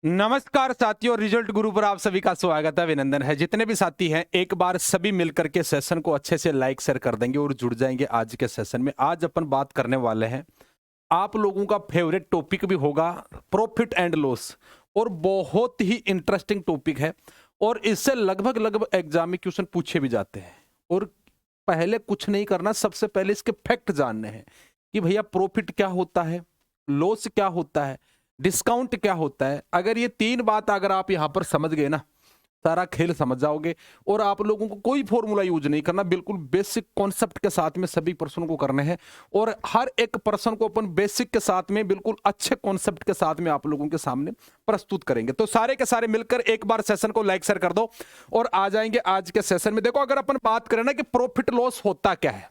नमस्कार साथियों, रिजल्ट गुरु पर आप सभी का स्वागत है, अभिनंदन है। जितने भी साथी हैं एक बार सभी मिलकर के सेशन को अच्छे से लाइक शेयर कर देंगे और जुड़ जाएंगे आज के सेशन में। आज अपन बात करने वाले हैं, आप लोगों का फेवरेट टॉपिक भी होगा, प्रॉफिट एंड लॉस, और बहुत ही इंटरेस्टिंग टॉपिक है और इससे लगभग लगभग एग्जाम में क्वेश्चन पूछे भी जाते हैं। और पहले कुछ नहीं करना, सबसे पहले इसके फैक्ट जानने हैं कि भैया प्रॉफिट क्या होता है, लॉस क्या होता है, डिस्काउंट क्या होता है। अगर ये तीन बात अगर आप यहां पर समझ गए ना, सारा खेल समझ जाओगे। और आप लोगों को कोई फॉर्मूला यूज नहीं करना, बिल्कुल बेसिक कॉन्सेप्ट के साथ में सभी प्रश्नों को करने हैं और हर एक प्रश्न को अपन बेसिक के साथ में बिल्कुल अच्छे कॉन्सेप्ट के साथ में आप लोगों के सामने प्रस्तुत करेंगे। तो सारे के सारे मिलकर एक बार सेशन को लाइक शेयर कर दो और आ जाएंगे आज के सेशन में। देखो, अगर अपन बात करें ना कि प्रॉफिट लॉस होता क्या है,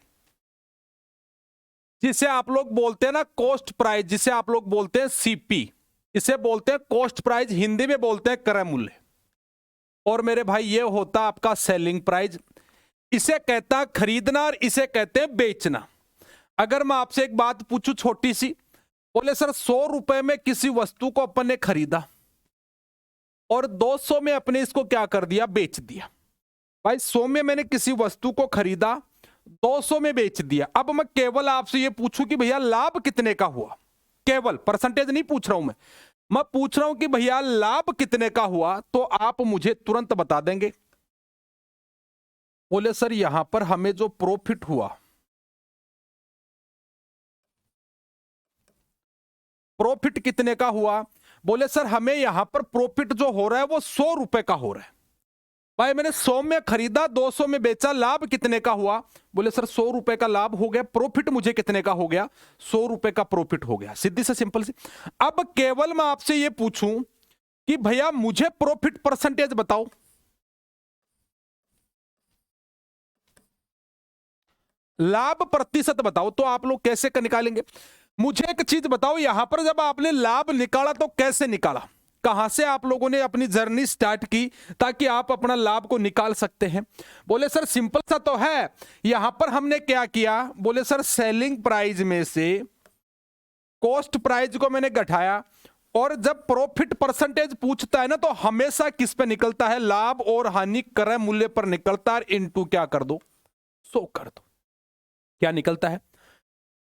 जिसे आप लोग बोलते हैं ना कॉस्ट प्राइस, जिसे आप लोग बोलते हैं सीपी, इसे बोलते हैं कॉस्ट प्राइस, हिंदी में बोलते हैं क्रय मूल्य। और मेरे भाई ये होता आपका सेलिंग प्राइस, इसे कहता है खरीदना और इसे कहते हैं बेचना। अगर मैं आपसे एक बात पूछूं छोटी सी, बोले सर 100 रुपए में किसी वस्तु को अपन ने खरीदा और 200 में अपने इसको क्या कर दिया, बेच दिया। भाई 100 में मैंने किसी वस्तु को खरीदा, 200 में बेच दिया। अब मैं केवल आपसे ये पूछूं कि भैया लाभ कितने का हुआ, केवल परसेंटेज नहीं पूछ रहा हूं मैं पूछ रहा हूं कि भैया लाभ कितने का हुआ, तो आप मुझे तुरंत बता देंगे। बोले सर यहां पर हमें जो प्रॉफिट हुआ, प्रॉफिट कितने का हुआ, बोले सर हमें यहां पर प्रॉफिट जो हो रहा है वो 100 रुपए का हो रहा है। भाई मैंने 100 में खरीदा, 200 में बेचा, लाभ कितने का हुआ, बोले सर 100 रुपए का लाभ हो गया। प्रॉफिट मुझे कितने का हो गया, 100 रुपए का प्रॉफिट हो गया। सीधी से सिंपल सी। अब केवल मैं आपसे ये पूछूं कि भैया मुझे प्रॉफिट परसेंटेज बताओ, लाभ प्रतिशत बताओ, तो आप लोग कैसे का निकालेंगे। मुझे एक चीज बताओ, यहां पर जब आपने लाभ निकाला तो कैसे निकाला, कहां से आप लोगों ने अपनी जर्नी स्टार्ट की ताकि आप अपना लाभ को निकाल सकते हैं। बोले सर सिंपल सा तो है, यहां पर हमने क्या किया, बोले सर सेलिंग प्राइस में से कॉस्ट प्राइस को मैंने घटाया। और जब प्रॉफिट परसेंटेज पूछता है ना, तो हमेशा किस पे निकलता है, लाभ और हानि क्रय मूल्य पर निकलता है। इनटू क्या कर दो, 100 कर दो। क्या निकलता है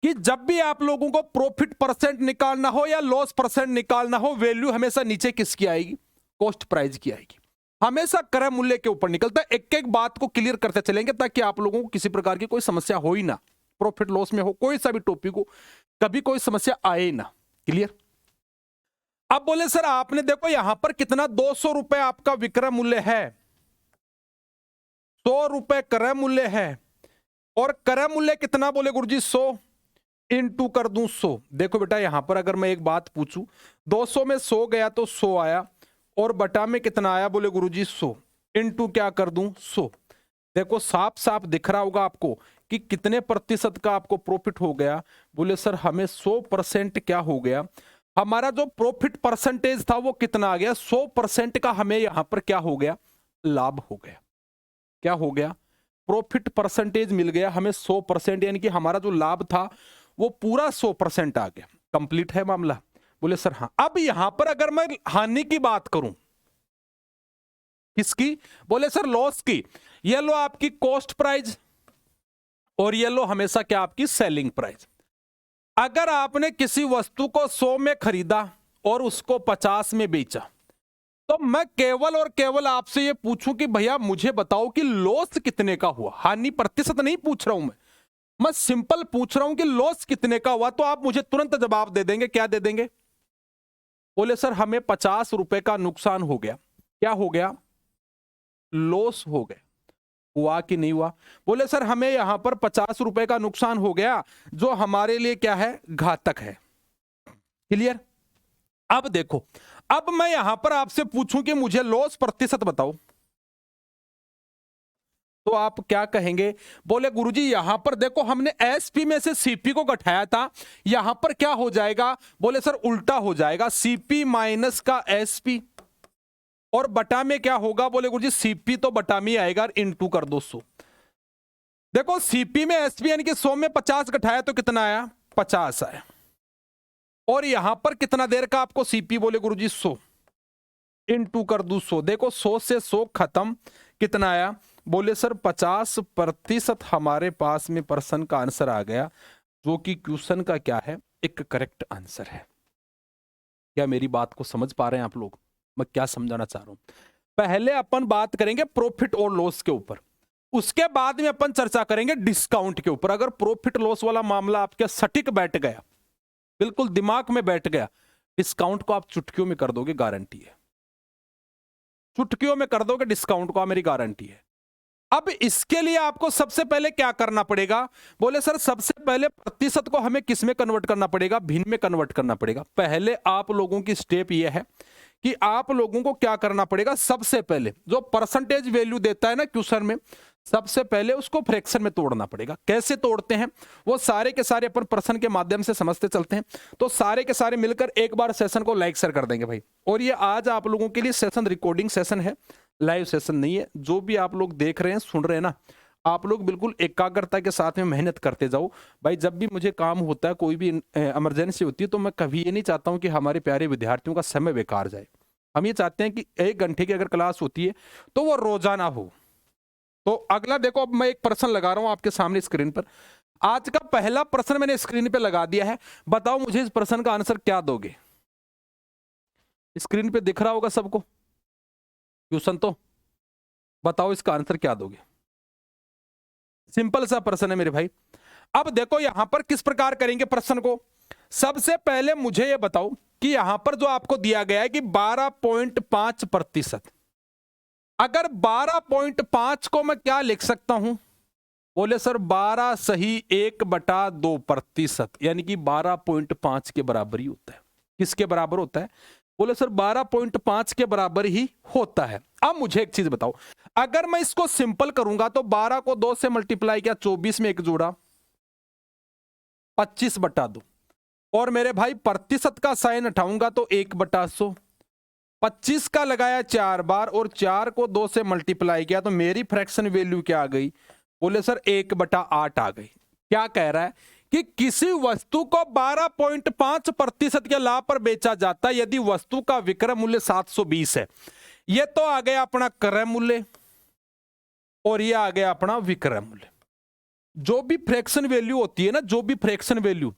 कि जब भी आप लोगों को प्रॉफिट परसेंट निकालना हो या लॉस परसेंट निकालना हो, वैल्यू हमेशा नीचे किसकी आएगी, कॉस्ट प्राइस की आएगी। हमेशा क्रय मूल्य के ऊपर निकलता है। एक एक बात को क्लियर करते चलेंगे ताकि आप लोगों को किसी प्रकार की कोई समस्या हो ही ना, प्रॉफिट लॉस में हो, कोई सा भी टॉपिक हो, कभी कोई समस्या आए ना। क्लियर। अब बोले सर आपने देखो यहां पर कितना, 200 रुपए आपका विक्रय मूल्य है, 100 रुपए क्रय मूल्य है। और क्रय मूल्य कितना, बोले गुरुजी 100, इनटू कर दूं 100। देखो बेटा यहां पर अगर मैं एक बात पूछूं, 200 में 100 गया तो 100 आया, और बटा में कितना आया, बोले गुरुजी 100, इनटू क्या कर दूं 100। देखो साफ साफ दिख रहा होगा आपको कि कितने प्रतिशत का आपको प्रॉफिट हो गया। बोले सर हमें 100% क्या हो गया, हमारा जो प्रॉफिट परसेंटेज था वो कितना आ गया, 100% का हमें यहां पर क्या हो गया, लाभ हो गया। क्या हो गया, प्रॉफिट परसेंटेज मिल गया हमें 100%, यानी कि हमारा जो लाभ था वो पूरा 100% आ गया। कंप्लीट है मामला। बोले सर हाँ। अब यहां पर अगर मैं हानि की बात करूं, किसकी, बोले सर लॉस की। ये लो आपकी कॉस्ट प्राइस और ये लो हमेशा क्या आपकी सेलिंग प्राइस। अगर आपने किसी वस्तु को 100 में खरीदा और उसको 50 में बेचा, तो मैं केवल और केवल आपसे ये पूछूं कि भैया मुझे बताओ कि लॉस कितने का हुआ। हानि प्रतिशत नहीं पूछ रहा हूं मैं सिंपल पूछ रहा हूं कि लॉस कितने का हुआ। तो आप मुझे तुरंत जवाब दे देंगे, क्या दे देंगे, बोले सर हमें 50 रुपए का नुकसान हो गया। क्या हो गया, लॉस हो गया। हुआ कि नहीं हुआ, बोले सर हमें यहां पर 50 रुपए का नुकसान हो गया, जो हमारे लिए क्या है, घातक है। क्लियर। अब देखो, अब मैं यहां पर आपसे पूछूं कि मुझे लॉस प्रतिशत बताओ, तो आप क्या कहेंगे, बोले गुरुजी यहां पर देखो हमने एसपी में से सीपी को घटाया था, यहां पर क्या हो जाएगा, बोले सर उल्टा हो जाएगा, सीपी माइनस का एसपी, और बटा में क्या होगा, बोले गुरुजी सीपी तो बटा में आएगा, इनटू कर दो 100। देखो सीपी में एसपी यानी कि 100 में 50 घटाया तो कितना आया, 50 आया। और यहां पर कितना देर का आपको सीपी, बोले गुरुजी 100, इनटू कर दूं 100। देखो 100 से 100 खत्म, कितना आया? बोले सर 50% हमारे पास में प्रश्न का आंसर आ गया, जो कि क्वेश्चन का क्या है, एक करेक्ट आंसर है। क्या मेरी बात को समझ पा रहे हैं आप लोग? मैं क्या समझाना चाह रहा हूं? पहले अपन बात करेंगे प्रॉफिट और लॉस के ऊपर, उसके बाद में अपन चर्चा करेंगे डिस्काउंट के ऊपर। अगर प्रॉफिट लॉस वाला मामला आपके सटीक बैठ गया, बिल्कुल दिमाग में बैठ गया, डिस्काउंट को आप चुटकियों में कर दोगे, गारंटी है। चुटकियों में कर दोगे डिस्काउंट को, मेरी गारंटी है। अब इसके लिए आपको सबसे पहले क्या करना पड़ेगा? बोले सर सबसे पहले प्रतिशत को हमें किस में कन्वर्ट करना पड़ेगा? भिन्न में कन्वर्ट करना पड़ेगा। पहले आप लोगों की स्टेप यह है कि आप लोगों को क्या करना पड़ेगा, सबसे पहले जो परसेंटेज वैल्यू देता है ना क्वेश्चन में, सबसे पहले उसको फ्रैक्शन में तोड़ना पड़ेगा। कैसे तोड़ते हैं वो सारे के सारे अपन प्रश्न के माध्यम से समझते चलते हैं। तो सारे के सारे मिलकर एक बार सेशन को लाइक शेयर कर देंगे भाई। और ये आज आप लोगों के लिए सेशन रिकॉर्डिंग सेशन है, लाइव सेशन नहीं है। जो भी आप लोग देख रहे हैं सुन रहे हैं ना, आप लोग बिल्कुल एकाग्रता के साथ में मेहनत करते जाओ भाई। जब भी मुझे काम होता है, कोई भी इमरजेंसी होती है, तो मैं कभी ये नहीं चाहता हूं कि हमारे प्यारे विद्यार्थियों का समय बेकार जाए। हम ये चाहते हैं कि 1 घंटे की अगर क्लास होती है तो वो रोजाना हो। तो अगला देखो, अब मैं एक प्रश्न लगा रहा हूं आपके सामने स्क्रीन पर। आज का पहला प्रश्न मैंने स्क्रीन पे लगा दिया है। बताओ मुझे इस प्रश्न का आंसर क्या दोगे? स्क्रीन पे दिख रहा होगा सबको क्वेश्चन, तो बताओ इसका आंसर क्या दोगे? सिंपल सा प्रश्न है मेरे भाई। अब देखो यहां पर किस प्रकार करेंगे प्रश्न को। सबसे पहले मुझे यह बताओ कि यहां पर जो आपको दिया गया है कि 12.5%, अगर 12.5 को मैं क्या लिख सकता हूं? बोले सर 12 सही 1/2%, यानी कि 12.5 के बराबर ही होता है। किसके बराबर होता है? बोले सर 12.5 के बराबर ही होता है। अब मुझे एक चीज बताओ, अगर मैं इसको सिंपल करूंगा तो 12 को 2 से मल्टीप्लाई किया, 24 में 1 जोड़ा, 25/2। और मेरे भाई प्रतिशत का साइन हटाऊंगा तो 1/100। 25 का लगाया 4 बार और 4 को 2 से मल्टीप्लाई किया, तो मेरी फ्रैक्शन वैल्यू क्या आ गई? बोले सर 1/8 आ गई। क्या कह रहा है कि किसी वस्तु को 12.5% के लाभ पर बेचा जाता है यदि वस्तु का विक्रय मूल्य 720 है। यह तो आ गया अपना क्रय मूल्य और यह आ गया अपना विक्रय मूल्य। जो भी फ्रैक्शन वैल्यू होती है ना, जो भी फ्रैक्शन वैल्यू,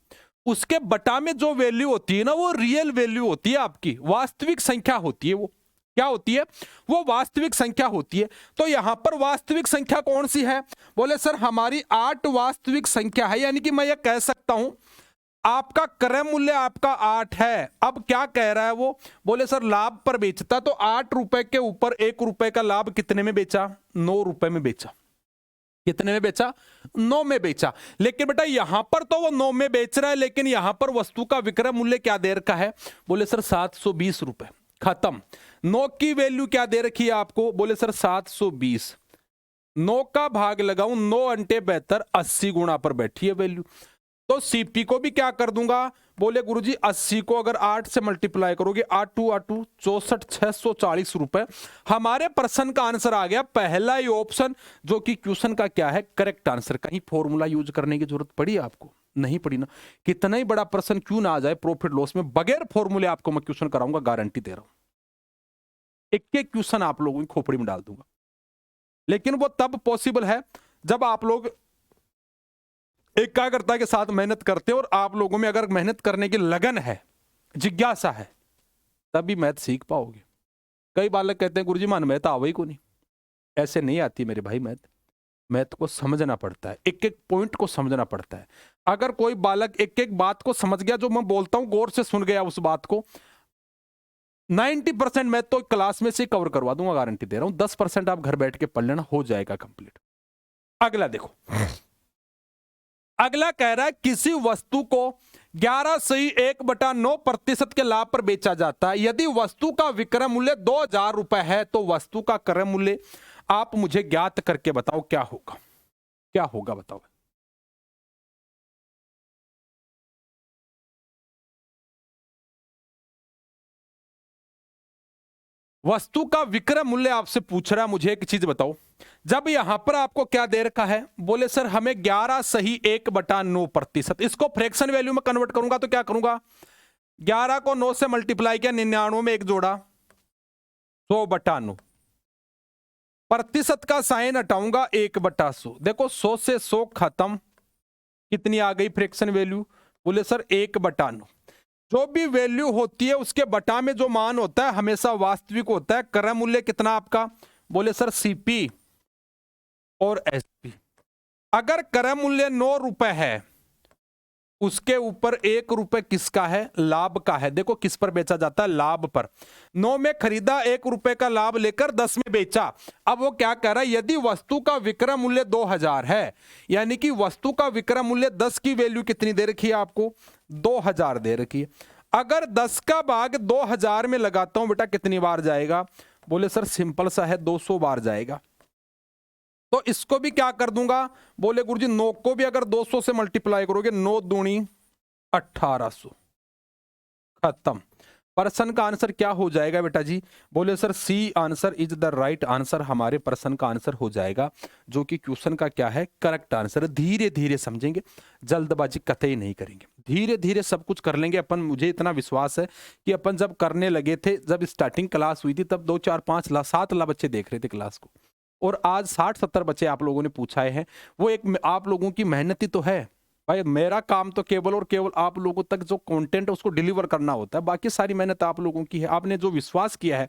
उसके बटा में जो वैल्यू होती है ना, वो रियल वैल्यू होती है, आपकी वास्तविक संख्या होती है। वो क्या होती है? वो वास्तविक संख्या होती है। तो यहां पर वास्तविक संख्या कौन सी है? बोले सर हमारी 8 वास्तविक संख्या है, यानी कि मैं ये कह सकता हूं आपका क्रय मूल्य आपका 8 है। अब क्या कह रहा है वो? बोले सर लाभ पर बेचता, तो 8 रुपए के ऊपर 1 रुपए का लाभ कितने में बेचा? 9 रुपए में बेचा। कितने में बेचा? 9 में बेचा। लेकिन बेटा यहां पर तो वो 9 में बेच रहा है, लेकिन यहां पर वस्तु का विक्रय मूल्य क्या दे रखा है? बोले सर 720 रुपए। खत्म। 9 की वैल्यू क्या दे रखी है आपको? बोले सर 720। 9 का भाग लगाऊं, 9 अंटे बेहतर 80 गुणा पर बैठी है वैल्यू। तो सीपी को भी क्या कर दूंगा? बोले गुरुजी 80 को अगर 8 से मल्टीप्लाई करोगे, 8 8 64 640 रुपए। हमारे प्रश्न का आंसर आ गया पहला ही ऑप्शन, जो कि क्वेश्चन का क्या है? Correct answer. कहीं फॉर्मूला यूज करने की जरूरत पड़ी आपको? नहीं पड़ी ना। कितना ही बड़ा प्रश्न क्यों ना आ जाए प्रॉफिट लॉस में, बगैर फॉर्मूले आपको मैं क्वेश्चन कराऊंगा, गारंटी दे रहा हूं। एक एक क्वेश्चन आप लोगों की खोपड़ी में डाल दूंगा। लेकिन वो तब पॉसिबल है जब आप लोग एकाग्रता के साथ मेहनत करते हो, और आप लोगों में अगर मेहनत करने की लगन है, जिज्ञासा है, तभी मैथ सीख पाओगे। कई बालक कहते हैं गुरुजी मान मैथ आवे ही को नहीं। ऐसे नहीं आती मेरे भाई मैथ। मैथ को समझना पड़ता है, एक एक पॉइंट को समझना पड़ता है। अगर कोई बालक एक एक बात को समझ गया, जो मैं बोलता हूं गौर से सुन गया उस बात को, 90% मैथ तो क्लास में से कवर करवा दूंगा, गारंटी दे रहा हूं। 10% आप घर बैठ के पढ़ लेना, हो जाएगा कंप्लीट। अगला देखो, अगला कह रहा है किसी वस्तु को 11 सही 1/9% के लाभ पर बेचा जाता है। यदि वस्तु का विक्रय मूल्य 2000 रुपए है, तो वस्तु का क्रय मूल्य आप मुझे ज्ञात करके बताओ क्या होगा? क्या होगा बताओ। वस्तु का विक्रय मूल्य आपसे पूछ रहा है, मुझे एक चीज बताओ। जब यहां पर आपको क्या दे रखा है? बोले सर हमें 11 सही 1/9%। इसको फ्रैक्शन वैल्यू में कन्वर्ट करूंगा तो क्या करूंगा? 11 को 9 से मल्टीप्लाई किया, 99 में 1 जोड़ा, 100/9, प्रतिशत का साइन हटाऊंगा 1/100। देखो 100 से 100 खत्म, कितनी आ गई फ्रैक्शन वैल्यू? बोले सर 1/9। जो भी वैल्यू होती है उसके बटा में जो मान होता है हमेशा वास्तविक होता है। क्रय मूल्य कितना आपका? बोले सर सीपी और एसपी। अगर क्रय मूल्य 9 रुपए है, उसके ऊपर 1 रुपए किसका है? लाभ का है। देखो किस पर बेचा जाता है? लाभ पर। 9 में खरीदा, 1 रुपए का लाभ लेकर 10 में बेचा। अब वो क्या कह रहा है? यदि वस्तु का विक्रय मूल्य 2000 है, यानी कि वस्तु का विक्रय मूल्य 10 की वैल्यू कितनी दे रखी है आपको? 2000 दे रखी है। अगर 10 का भाग 2000 में लगाता हूं बेटा, कितनी बार जाएगा? बोले सर सिंपल सा है, 200 बार जाएगा। तो इसको भी क्या कर दूंगा? बोले गुरुजी 9 को भी अगर 200 से मल्टीप्लाई करोगे, 9 दूनी 1800, खत्म। प्रश्न का आंसर क्या हो जाएगा बेटा जी? बोले sir C answer is the right answer, हमारे प्रश्न का आंसर हो जाएगा, जो कि क्वेश्चन का क्या है? Correct answer. धीरे धीरे समझेंगे, जल्दबाजी कतई नहीं करेंगे, धीरे धीरे सब कुछ कर लेंगे अपन। मुझे इतना विश्वास है कि अपन जब करने लगे थे, जब स्टार्टिंग क्लास हुई थी, तब 2 4 5 लाख 7 लाख बच्चे देख रहे थे क्लास को, और आज 60-70 बच्चे आप लोगों ने पूछाए हैं। वो एक आप लोगों की मेहनत ही तो है भाई। मेरा काम तो केवल और केवल आप लोगों तक जो कंटेंट है उसको डिलीवर करना होता है, बाकी सारी मेहनत आप लोगों की है। आपने जो विश्वास किया है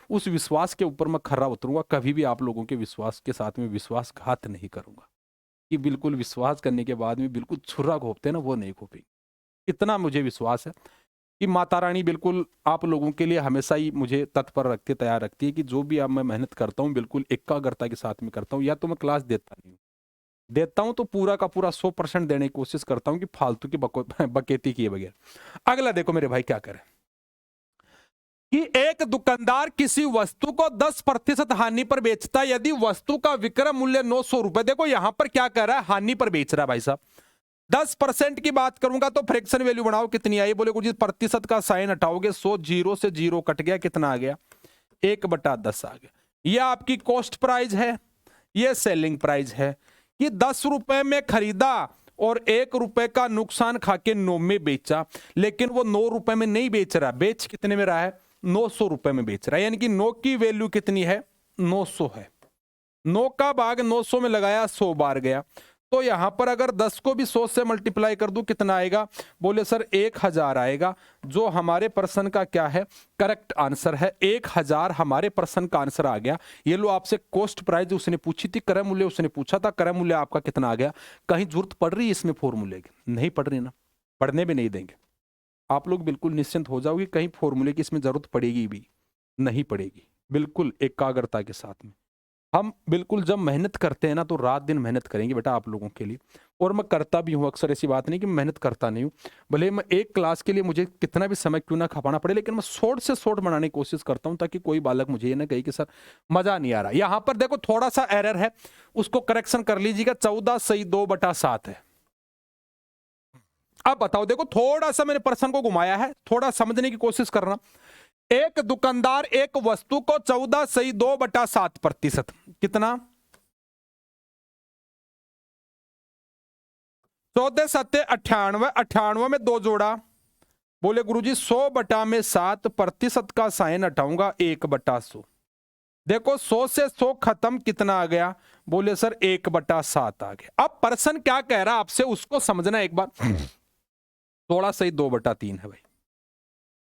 उस विश्वास के ऊपर मैं खरा उतरूंगा। कभी भी आप लोगों के विश्वास के साथ में विश्वासघात नहीं करूंगा, कि बिल्कुल विश्वास करने के बाद में बिल्कुल छुरा घोपते ना, वो नहीं घोपेंगे। इतना मुझे विश्वास है कि माता रानी बिल्कुल आप लोगों के लिए हमेशा ही मुझे तत्पर रखती है, तैयार रखती है कि जो भी अब मैं मेहनत करता हूँ बिल्कुल एकाग्रता के साथ में करता हूँ। या तो मैं क्लास देता हूं तो पूरा का पूरा 100% देने की कोशिश करता हूं, कि फालतू की बकेती किए बगैर। अगला देखो मेरे भाई क्या करे, कि एक दुकानदार किसी वस्तु को 10% हानि पर बेचता है यदि वस्तु का विक्रय मूल्य 900 रुपए। देखो यहां पर क्या कह रहा है? हानि पर बेच रहा है भाई साहब। 10% की बात करूंगा तो फ्रैक्शन वैल्यू बनाओ, कितनी आई? बोले गुरुजी प्रतिशत का साइन हटाओगे, 100 जीरो से जीरो कट गया, कितना आ गया? 1/10 आ गया। यह आपकी कॉस्ट प्राइस है, यह सेलिंग प्राइस है। कि 10 रुपए में खरीदा और 1 रुपए का नुकसान खाके 9 में बेचा, लेकिन वो 9 रुपए में नहीं बेच रहा। बेच कितने में रहा है? 900 रुपए में बेच रहा है। यानी कि 9 की वैल्यू कितनी है? 900 है। 9 का भाग 900 में लगाया, 100 बार गया। तो यहां पर अगर 10 को भी 100 से मल्टीप्लाई कर दूं, कितना आएगा? बोले सर 1000 आएगा, जो हमारे प्रश्न का क्या है? करेक्ट आंसर है। 1000 हमारे प्रश्न का आंसर आ गया। ये लो आपसे कॉस्ट प्राइस उसने पूछी थी, क्रय मूल्य उसने पूछा था, क्रय मूल्य आपका कितना आ गया? कहीं जरूरत पड़ रही है इसमें फॉर्मूले की? नहीं पड़ रही ना, पढ़ने भी नहीं देंगे। आप लोग बिल्कुल निश्चिंत हो जाओगे, कहीं फॉर्मूले की इसमें जरूरत पड़ेगी भी नहीं पड़ेगी। बिल्कुल एकाग्रता के साथ में हम बिल्कुल जब मेहनत करते हैं ना, तो रात दिन मेहनत करेंगे बेटा आप लोगों के लिए। और मैं करता भी हूँ अक्सर, ऐसी बात नहीं कि मैं मेहनत करता नहीं हूँ। भले मैं एक क्लास के लिए मुझे कितना भी समय क्यों ना खपाना पड़े, लेकिन मैं शॉर्ट से शॉर्ट बनाने की कोशिश करता हूँ, ताकि कोई बालक मुझे ये ना कहे कि सर मजा नहीं आ रहा। यहाँ पर देखो थोड़ा सा एरर है, उसको करेक्शन कर लीजिएगा। 14 सही 2/7 है। अब बताओ, देखो थोड़ा सा मैंने प्रश्न को घुमाया है, थोड़ा समझने की कोशिश करना। एक दुकानदार एक वस्तु को 14 सही 2/7%, कितना? 14 सत्ते 98, 98 में 2 जोड़ा। बोले गुरुजी 100/7, प्रतिशत का साइन हटाऊंगा, 1/100। देखो 100 से 100 खत्म, कितना आ गया? बोले सर 1/7 आ गया। अब प्रश्न क्या कह रहा है आपसे, उसको समझना एक बार। 16 सही 2/3 है भाई।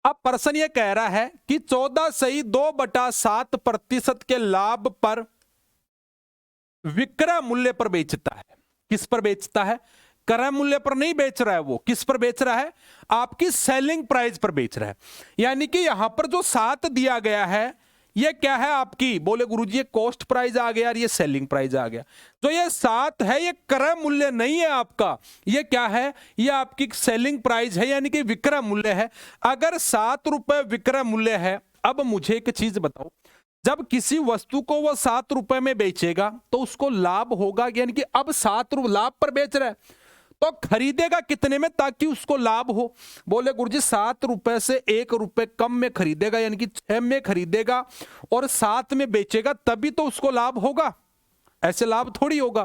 अब प्रश्न ये कह रहा है कि 14 सही 2/7% के लाभ पर विक्रय मूल्य पर बेचता है। किस पर बेचता है? क्रय मूल्य पर नहीं बेच रहा है, वो किस पर बेच रहा है? आपकी सेलिंग प्राइस पर बेच रहा है। यानी कि यहां पर जो 7 दिया गया है, ये क्या है आपकी? बोले गुरुजी ये कॉस्ट प्राइस आ गया और ये सेलिंग प्राइस आ गया। तो ये 7 है, ये क्रय मूल्य नहीं है आपका, ये क्या है? ये आपकी सेलिंग प्राइस है, यानी कि विक्रय मूल्य है। अगर 7 रुपए विक्रय मूल्य है, अब मुझे एक चीज बताओ, जब किसी वस्तु को वो 7 रुपए में बेचेगा तो उसको लाभ होगा, यानी कि अब 7 रुपए लाभ पर बेच रहा है, तो खरीदेगा कितने में ताकि उसको लाभ हो? बोले गुरुजी 7 रुपए से 1 रुपए कम में खरीदेगा, यानी कि 6 में खरीदेगा और 7 में बेचेगा, तभी तो उसको लाभ होगा। ऐसे लाभ थोड़ी होगा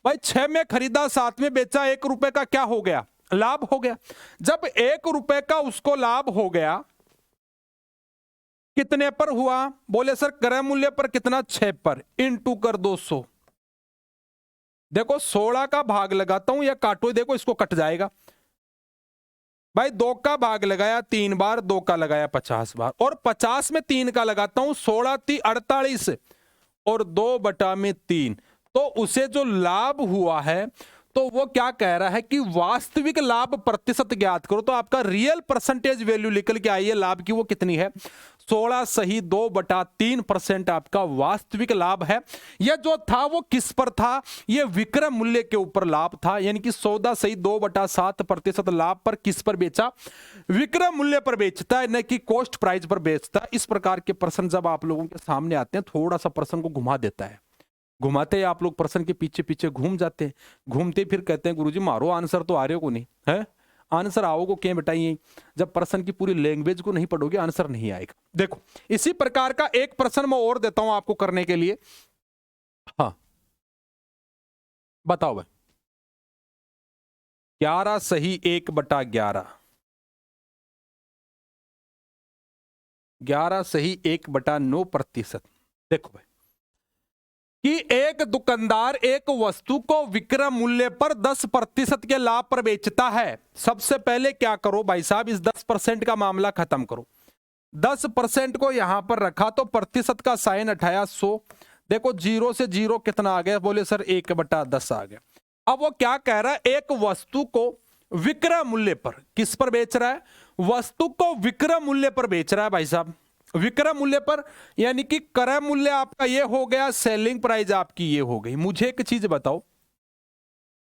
भाई। 6 में खरीदा, 7 में बेचा, 1 रुपए का क्या हो गया? लाभ हो गया। जब 1 रुपए का उसको लाभ हो गया, कितने पर हुआ? बोले सर क्रय मूल्य पर कितना, 6 पर, इनटू कर 200। देखो 16 का भाग लगाता हूं या काटो, देखो इसको कट जाएगा भाई। 2 का भाग लगाया 3 बार, 2 का लगाया 50 बार, और 50 में 3 का लगाता हूं, 16 × 48 और 2/3। तो उसे जो लाभ हुआ है तो वो क्या कह रहा है कि वास्तविक लाभ प्रतिशत ज्ञात करो। तो आपका रियल परसेंटेज वैल्यू निकल के आई है लाभ की, वो कितनी है? 16 सही 2/3% आपका वास्तविक लाभ है। यह जो था वो किस पर था? ये विक्रय मूल्य के ऊपर लाभ था, यानी कि 14 सही 2/7% लाभ पर किस पर बेचा? विक्रय मूल्य पर बेचता है, न कि कॉस्ट प्राइस पर बेचता है। इस प्रकार के प्रश्न जब आप लोगों के सामने आते हैं, थोड़ा सा प्रश्न को घुमा देता है। घुमाते हैं आप लोग प्रश्न के पीछे पीछे घूम जाते हैं, घूमते फिर कहते हैं गुरुजी मारो आंसर तो आ रहे को नहीं है, आंसर आओ को क्या बताइए। जब प्रश्न की पूरी लैंग्वेज को नहीं पढ़ोगे आंसर नहीं आएगा। देखो इसी प्रकार का एक प्रश्न मैं और देता हूं आपको करने के लिए। हाँ बताओ भाई, 11 सही 1/11, 11 सही 1/9%। देखो भाई कि एक दुकानदार एक वस्तु को विक्रय मूल्य पर 10% के लाभ पर बेचता है। सबसे पहले क्या करो भाई साहब, इस 10% का मामला खत्म करो। 10% को यहां पर रखा तो प्रतिशत का साइन हटाया 100। देखो 0 से 0 कितना आ गया? बोले सर 1/10 आ गया। अब वो क्या कह रहा है, एक वस्तु को विक्रय मूल्य पर, किस पर बेच रहा है? वस्तु को विक्रय मूल्य पर बेच रहा है भाई साहब, विक्रय मूल्य पर, यानी कि क्रय मूल्य आपका ये हो गया, सेलिंग प्राइस आपकी ये हो गई। मुझे एक चीज बताओ,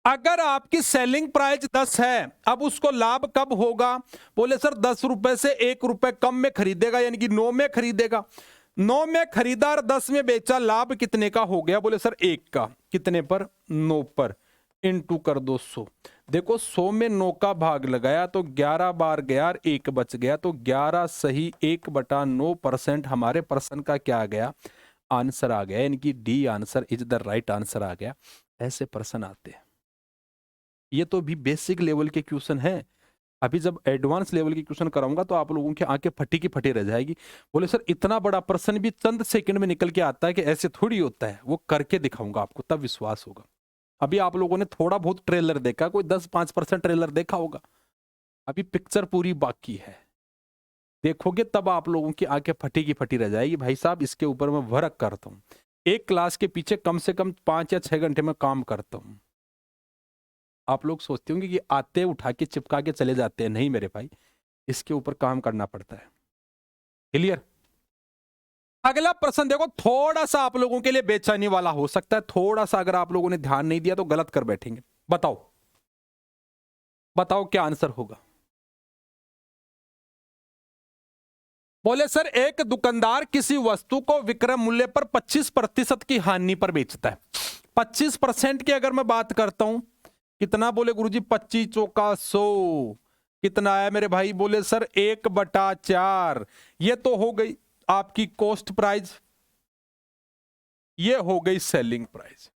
अगर आपकी सेलिंग प्राइस 10 है, अब उसको लाभ कब होगा? बोले सर 10 रुपए से 1 रुपए कम में खरीदेगा, यानी कि 9 में खरीदेगा। 9 में खरीदा और 10 में बेचा, लाभ कितने का हो गया? बोले सर 1 का। कितने पर? 9 पर, इनटू कर 200। देखो 100 में 9 का भाग लगाया तो 11 बार गया और 1 बच गया, तो 11 सही 1/9% हमारे प्रश्न का क्या आ गया? आंसर आ गया, यानी कि D answer is the right answer आ गया। ऐसे प्रश्न आते हैं। ये तो भी बेसिक लेवल के क्वेश्चन है। अभी जब एडवांस लेवल के क्वेश्चन कराऊंगा तो आप लोगों की आंखें फटी की फटी रह जाएगी। बोले सर इतना बड़ा प्रश्न भी चंद सेकंड में निकल के आता है कि ऐसे थोड़ी होता है। वो करके दिखाऊंगा आपको, तब विश्वास होगा। अभी आप लोगों ने थोड़ा बहुत ट्रेलर देखा, कोई 10-5% ट्रेलर देखा होगा, अभी पिक्चर पूरी बाकी है। देखोगे तब आप लोगों की आंखें फटी की फटी रह जाएगी। भाई साहब इसके ऊपर मैं वर्क करता हूँ, एक क्लास के पीछे कम से कम 5 या 6 घंटे में काम करता हूँ। आप लोग सोचते होंगे कि आते उठा के चिपका के चले जाते हैं, नहीं मेरे भाई, इसके ऊपर काम करना पड़ता है। क्लियर? अगला प्रश्न देखो, थोड़ा सा आप लोगों के लिए बेचैनी वाला हो सकता है, थोड़ा सा अगर आप लोगों ने ध्यान नहीं दिया तो गलत कर बैठेंगे। बताओ बताओ क्या आंसर होगा? बोले सर एक दुकानदार किसी वस्तु को विक्रय मूल्य पर 25% की हानि पर बेचता है। 25% की अगर मैं बात करता हूं, कितना? बोले गुरुजी 25 चौका 100, कितना आया मेरे भाई? बोले सर 1/4। ये तो हो गई आपकी कॉस्ट प्राइस, ये हो गई सेलिंग प्राइस।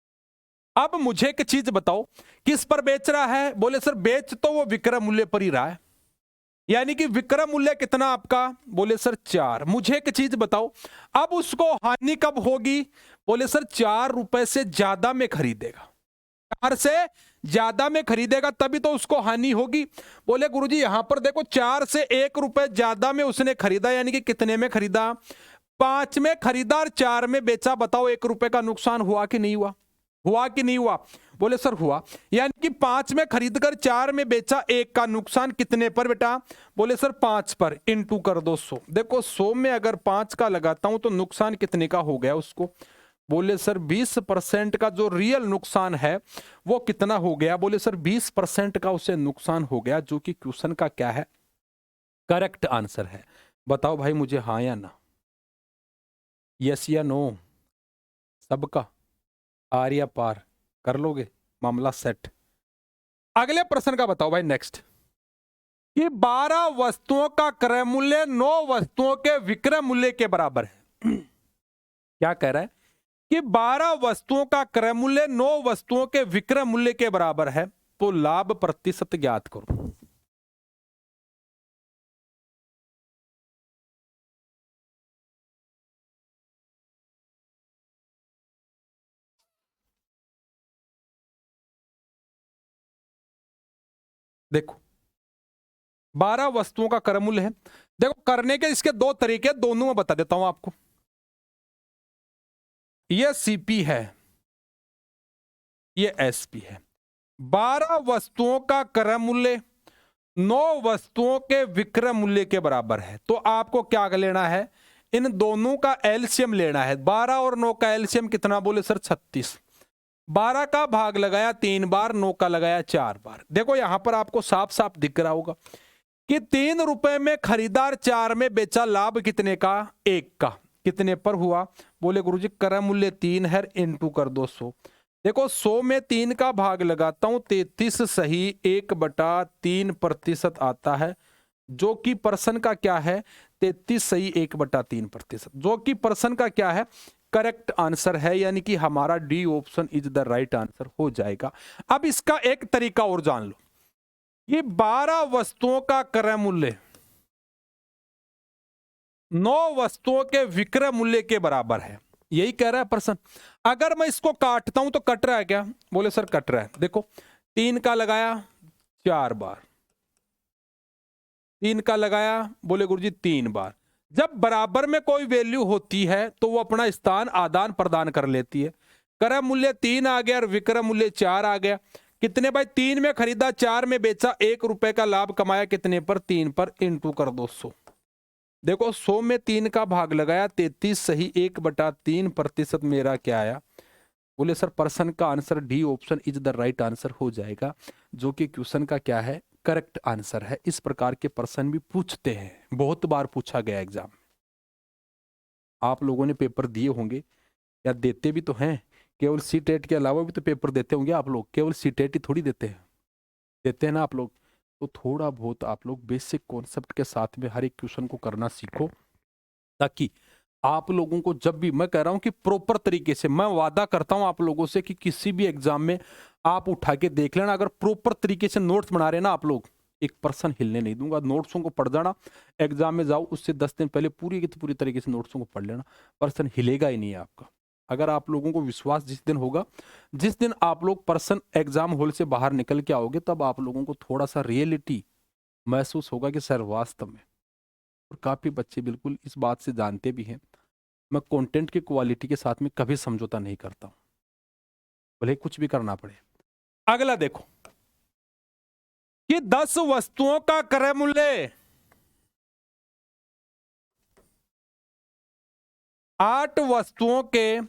अब मुझे एक चीज बताओ, किस पर बेच रहा है? बोले सर बेच तो वो विक्रय मूल्य पर ही रहा है, यानी कि विक्रय मूल्य कितना आपका? बोले सर 4। मुझे एक चीज बताओ, अब उसको हानि कब होगी? बोले सर 4 रुपए से ज्यादा में खरीदेगा, 4 से ज्यादा में खरीदेगा तभी तो उसको हानि होगी। बोले गुरुजी यहां पर देखो 4 से 1 रुपए ज्यादा में उसने खरीदा, यानी कि कितने में खरीदा? 5 में खरीदा और 4 में बेचा। बताओ 1 रुपए का नुकसान हुआ कि नहीं हुआ? हुआ कि नहीं हुआ? बोले सर हुआ, यानी कि 5 में खरीदकर 4 में बेचा, 1 का नुकसान कितने पर बेटा? बोले सर 5 पर, इनटू कर दो 100। देखो 100 में अगर 5 का लगाता हूं तो नुकसान कितने का हो गया उसको? बोले सर 20% का जो रियल नुकसान है वो कितना हो गया? बोले सर 20% का उसे नुकसान हो गया, जो कि क्वेश्चन का क्या है? करेक्ट आंसर है। बताओ भाई मुझे, हाँ या ना, यस या नो? सबका आर या पार कर लोगे? मामला सेट। अगले प्रश्न का बताओ भाई, नेक्स्ट, कि 12 वस्तुओं का क्रय मूल्य 9 वस्तुओं के विक्रय मूल्य के बराबर है। क्या कह रहा है कि 12 वस्तुओं का क्रय मूल्य 9 वस्तुओं के विक्रय मूल्य के बराबर है, तो लाभ प्रतिशत ज्ञात करो। देखो 12 वस्तुओं का क्रय मूल्य है। देखो करने के इसके दो तरीके, दोनों में बता देता हूं आपको। ये सीपी है, ये एसपी है। 12 वस्तुओं का क्रय मूल्य 9 वस्तुओं के विक्रय मूल्य के बराबर है। तो आपको क्या लेना है, इन दोनों का एलसीएम लेना है। 12 और 9 का एलसीएम कितना बोले सर 36। 12 का भाग लगाया 3 बार, 9 का लगाया 4 बार। देखो यहां पर आपको साफ साफ दिख रहा होगा कि 3 रुपए में खरीदार 4 में बेचा, लाभ कितने का 1 का। कितने पर हुआ बोले गुरुजी क्रय मूल्य 3 है, इनटू कर दो 100। देखो 100 में 3 का भाग लगाता हूं 33 सही 1/3% आता है, जो कि पर्सन का क्या है 33 सही 1/3%, जो कि पर्सन का क्या है करेक्ट आंसर है, यानी कि हमारा D option is the right answer हो जाएगा। अब इसका एक तरीका और जान लो, ये 12 वस्तुओं का क्रय मूल्य 9 वस्तुओं के विक्रय मूल्य के बराबर है, यही कह रहा है पर्सन। अगर मैं इसको काटता हूं तो कट रहा है क्या बोले सर कट रहा है। देखो 3 का लगाया 4 बार, 3 का लगाया बोले गुरुजी 3 बार। जब बराबर में कोई वैल्यू होती है तो वो अपना स्थान आदान प्रदान कर लेती है। क्रय मूल्य 3 आ गया और विक्रय मूल्य 4 आ गया। कितने भाई 3 में खरीदा 4 में बेचा, 1 रुपए का लाभ कमाया कितने पर 3 पर, इनटू कर दो 100। देखो 100 में 3 का भाग लगाया 33 सही 1/3% मेरा क्या आया बोले सर पर्सन का answer D option is the right answer हो जाएगा, जो कि क्वेश्चन का क्या है करेक्ट आंसर है। इस प्रकार के प्रश्न भी पूछते हैं, बहुत बार पूछा गया एग्जाम में। आप लोगों ने पेपर दिए होंगे या देते भी तो हैं, केवल सीटेट के अलावा भी तो पेपर देते होंगे आप लोग, केवल सीटेट ही थोड़ी देते हैं ना आप लोग। तो थोड़ा बहुत आप लोग बेसिक कॉन्सेप्ट के साथ में हर एक क्वेश्चन को करना सीखो, ताकि आप लोगों को जब भी मैं कह रहा हूं कि प्रॉपर तरीके से, मैं वादा करता हूं आप लोगों से कि किसी भी एग्जाम में आप उठा के देख लेना, अगर प्रॉपर तरीके से नोट्स बना रहे ना आप लोग, 1% हिलने नहीं दूंगा। नोट्सों को पढ़ जाना, एग्जाम में जाओ उससे 10 दिन पहले पूरी की पूरी तरीके से नोट्सों को पढ़ लेना, पर्सन हिलेगा ही नहीं है आपका। अगर आप लोगों को विश्वास जिस दिन होगा, जिस दिन आप लोग पर्सन एग्जाम हॉल से बाहर निकल के आओगे, तब आप लोगों को थोड़ा सा रियलिटी महसूस होगा कि सर वास्तव में, और काफी बच्चे बिल्कुल इस बात से जानते भी हैं, मैं कंटेंट की क्वालिटी के साथ में कभी समझौता नहीं करता हूं, भले कुछ भी करना पड़े। अगला देखो कि 10 वस्तुओं का क्रय मूल्य 8 वस्तुओं के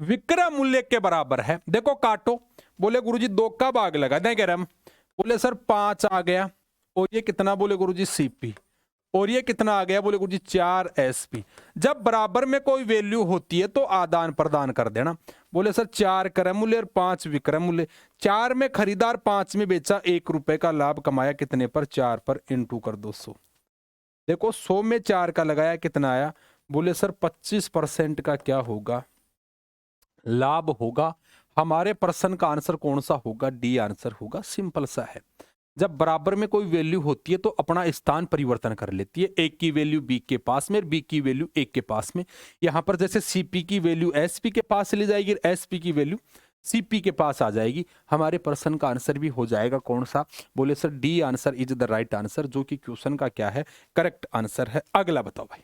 विक्रय मूल्य के बराबर है। देखो काटो, बोले गुरुजी 2 का भाग लगा देंगे रम, बोले सर 5 आ गया, और ये कितना बोले गुरुजी सीपी, और ये कितना आ गया बोले गुरुजी 4 एसपी। जब बराबर में कोई वैल्यू होती है तो आदान प्रदान कर देना। बोले सर 4 क्रय मूल्य और 5 विक्रय मूल्य, 4 में खरीदार 5 में बेचा, 1 रुपए का लाभ कमाया कितने पर 4 पर, इनटू कर दो 100। देखो 100 में 4 का लगाया कितना आया बोले सर 25% का क्या होगा लाभ होगा। हमारे प्रश्न का आंसर कौन सा होगा, डी आंसर होगा, सिंपल सा है। जब बराबर में कोई वैल्यू होती है तो अपना स्थान परिवर्तन कर लेती है, एक की वैल्यू बी के पास में, बी की वैल्यू ए के पास में। यहां पर जैसे सीपी की वैल्यू एसपी के पास चली जाएगी, एसपी की वैल्यू सीपी के पास आ जाएगी। हमारे प्रश्न का आंसर भी हो जाएगा कौन सा बोले sir D answer is the right answer, जो कि क्वेश्चन का क्या है करेक्ट आंसर है। अगला बताओ भाई,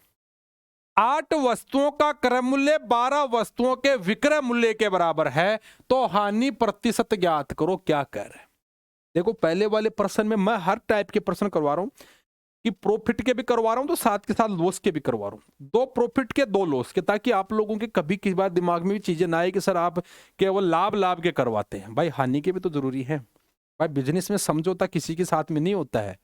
8 वस्तुओं का क्रय मूल्य 12 वस्तुओं के विक्रय मूल्य के बराबर है, तो हानि प्रतिशत ज्ञात करो। क्या कह रहे हैं देखो, पहले वाले प्रश्न में मैं हर टाइप के प्रश्न करवा रहा हूं, कि प्रॉफिट के भी करवा रहा हूं तो साथ के साथ लॉस के भी करवा रहा हूं, 2 प्रॉफिट के 2 लॉस के, ताकि आप लोगों के कभी किसी बार दिमाग में भी चीजें ना आए कि सर आप केवल लाभ के करवाते हैं। भाई हानि के भी तो जरूरी है। भाई बिजनेस में समझौता किसी के साथ में नहीं होता है,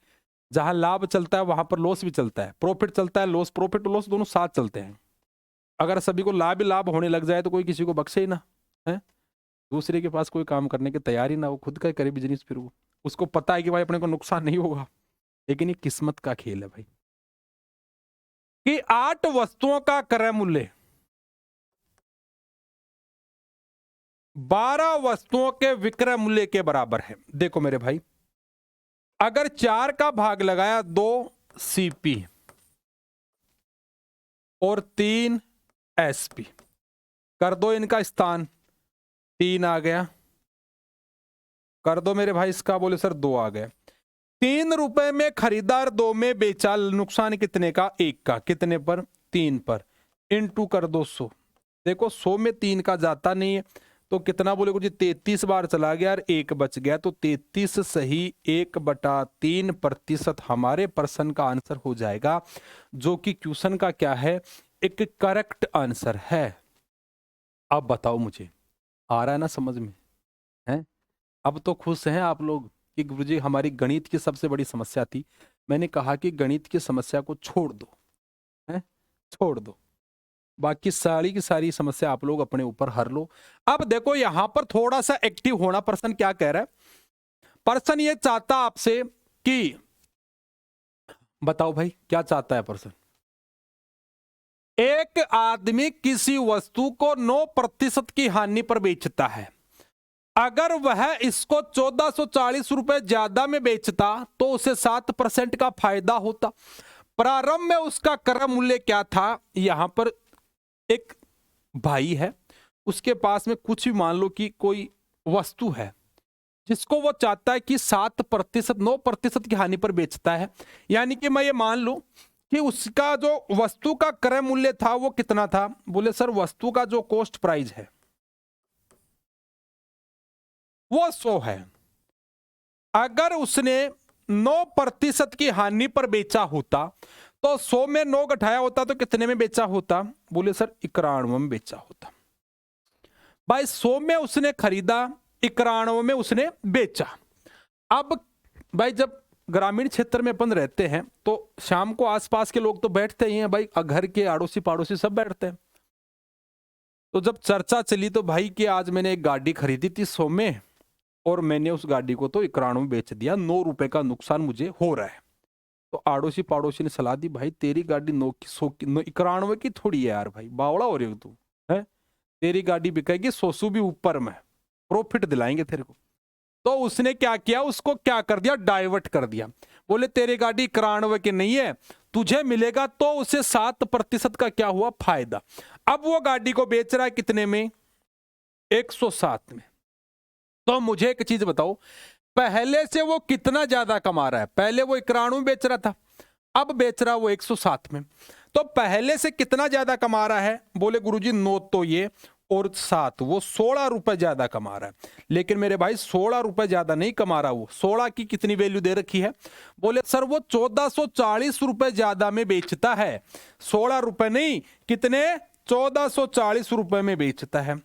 जहां लाभ चलता है वहां पर लॉस भी चलता है, प्रॉफिट चलता है लॉस, प्रॉफिट लॉस दोनों साथ चलते हैं। अगर सभी को लाभ ही लाभ होने लग जाए तो कोई किसी को बख्शे ही ना, है दूसरे के पास कोई काम करने की तैयारी ना हो, खुद का करे बिजनेस, फिर वो उसको पता है कि भाई अपने को नुकसान नहीं होगा। लेकिन ये किस्मत का खेल है भाई, कि 8 वस्तुओं का क्रय मूल्य 12 वस्तुओं के विक्रय मूल्य के बराबर है। देखो मेरे भाई, अगर 4 का भाग लगाया 2 सीपी और 3 एसपी, कर दो इनका स्थान, 3 आ गया, कर दो मेरे भाई इसका बोले सर 2 आ गया। ₹3 में खरीदा और 2 में बेचा, नुकसान कितने का? 1 का। कितने पर? 3 पर। इनटू कर दो 100। देखो 100 में 3 का जाता नहीं है तो कितना बोले जी? 33 बार चला गया और 1 बच गया, तो 33 सही 1/3% हमारे प्रश्न का आंसर हो जाएगा, जो कि क्वेश्चन का क्या है? एक करेक्ट आंसर है। अब बताओ मुझे, आ रहा है ना समझ में? है? अब तो खुश हैं आप लोग कि गुरुजी हमारी गणित की सबसे बड़ी समस्या थी। मैंने कहा कि गणित की समस्या को छोड़ दो, है? छोड़ दो, बाकी सारी की सारी समस्या आप लोग अपने ऊपर हर लो। अब देखो यहां पर थोड़ा सा एक्टिव होना। पर्सन क्या कह रहा है? पर्सन ये चाहता आपसे कि, बताओ भाई क्या चाहता है पर्सन? एक आदमी किसी वस्तु को 9% की हानि पर बेचता है। अगर वह इसको 1440 रुपए ज्यादा में बेचता तो उसे 7% का फायदा होता। प्रारंभ में उसका क्रय मूल्य क्या था? यहां पर एक भाई है, उसके पास में कुछ भी, मान लो कि कोई वस्तु है जिसको वो चाहता है कि 7%, 9% की हानि पर बेचता है। यानी कि मैं ये मान लूं कि उसका जो वस्तु का क्रय मूल्य था वो कितना था? बोले सर वस्तु का जो कॉस्ट प्राइस है वो 100 है। अगर उसने 9% की हानि पर बेचा होता तो 100 में 9 घटाया होता तो कितने में बेचा होता? बोले सर 91 में बेचा होता। भाई 100 में उसने खरीदा, 91 में उसने बेचा। अब भाई जब ग्रामीण क्षेत्र में अपन रहते हैं तो शाम को आसपास के लोग तो बैठते ही हैं भाई, घर के आड़ोसी पाड़ोसी सब बैठते हैं। तो जब चर्चा चली तो भाई कि आज मैंने एक गाड़ी खरीदी थी 100 में और मैंने उस गाड़ी को तो 91 में बेच दिया, 9 रुपए का नुकसान मुझे हो रहा है। तो आड़ोसी पड़ोसी ने सलाह दी, भाई तेरी गाड़ी 9 की 100 की 91 की थोड़ी है यार, भाई बावड़ा हो रही हो तू, है? तेरी गाड़ी बिकेगी 100 भी ऊपर में, प्रॉफिट दिलाएंगे तेरे को। तो उसने क्या किया? उसको क्या कर दिया? डाइवर्ट कर दिया। बोले तेरी गाड़ी 91 की नहीं है, तुझे मिलेगा तो उसे 7% का क्या हुआ? फायदा। अब वो गाड़ी को बेच रहा है कितने में? 107 में। तो मुझे एक चीज बताओ, पहले से वो कितना ज्यादा कमा रहा है? पहले वो 91 में बेच रहा था, अब बेच रहा वो 107 में। तो पहले से कितना ज्यादा कमा रहा है? बोले गुरुजी 9 तो ये और 7, वो 16 रुपए ज्यादा कमा रहा है। लेकिन मेरे भाई 16 रुपए ज्यादा नहीं कमा रहा, वो 16 की कितनी वैल्यू दे रखी है? बोले सर वो 1440 रुपए ज्यादा में बेचता है। 16 रुपए नहीं, कितने? 1440 रुपए में बेचता है।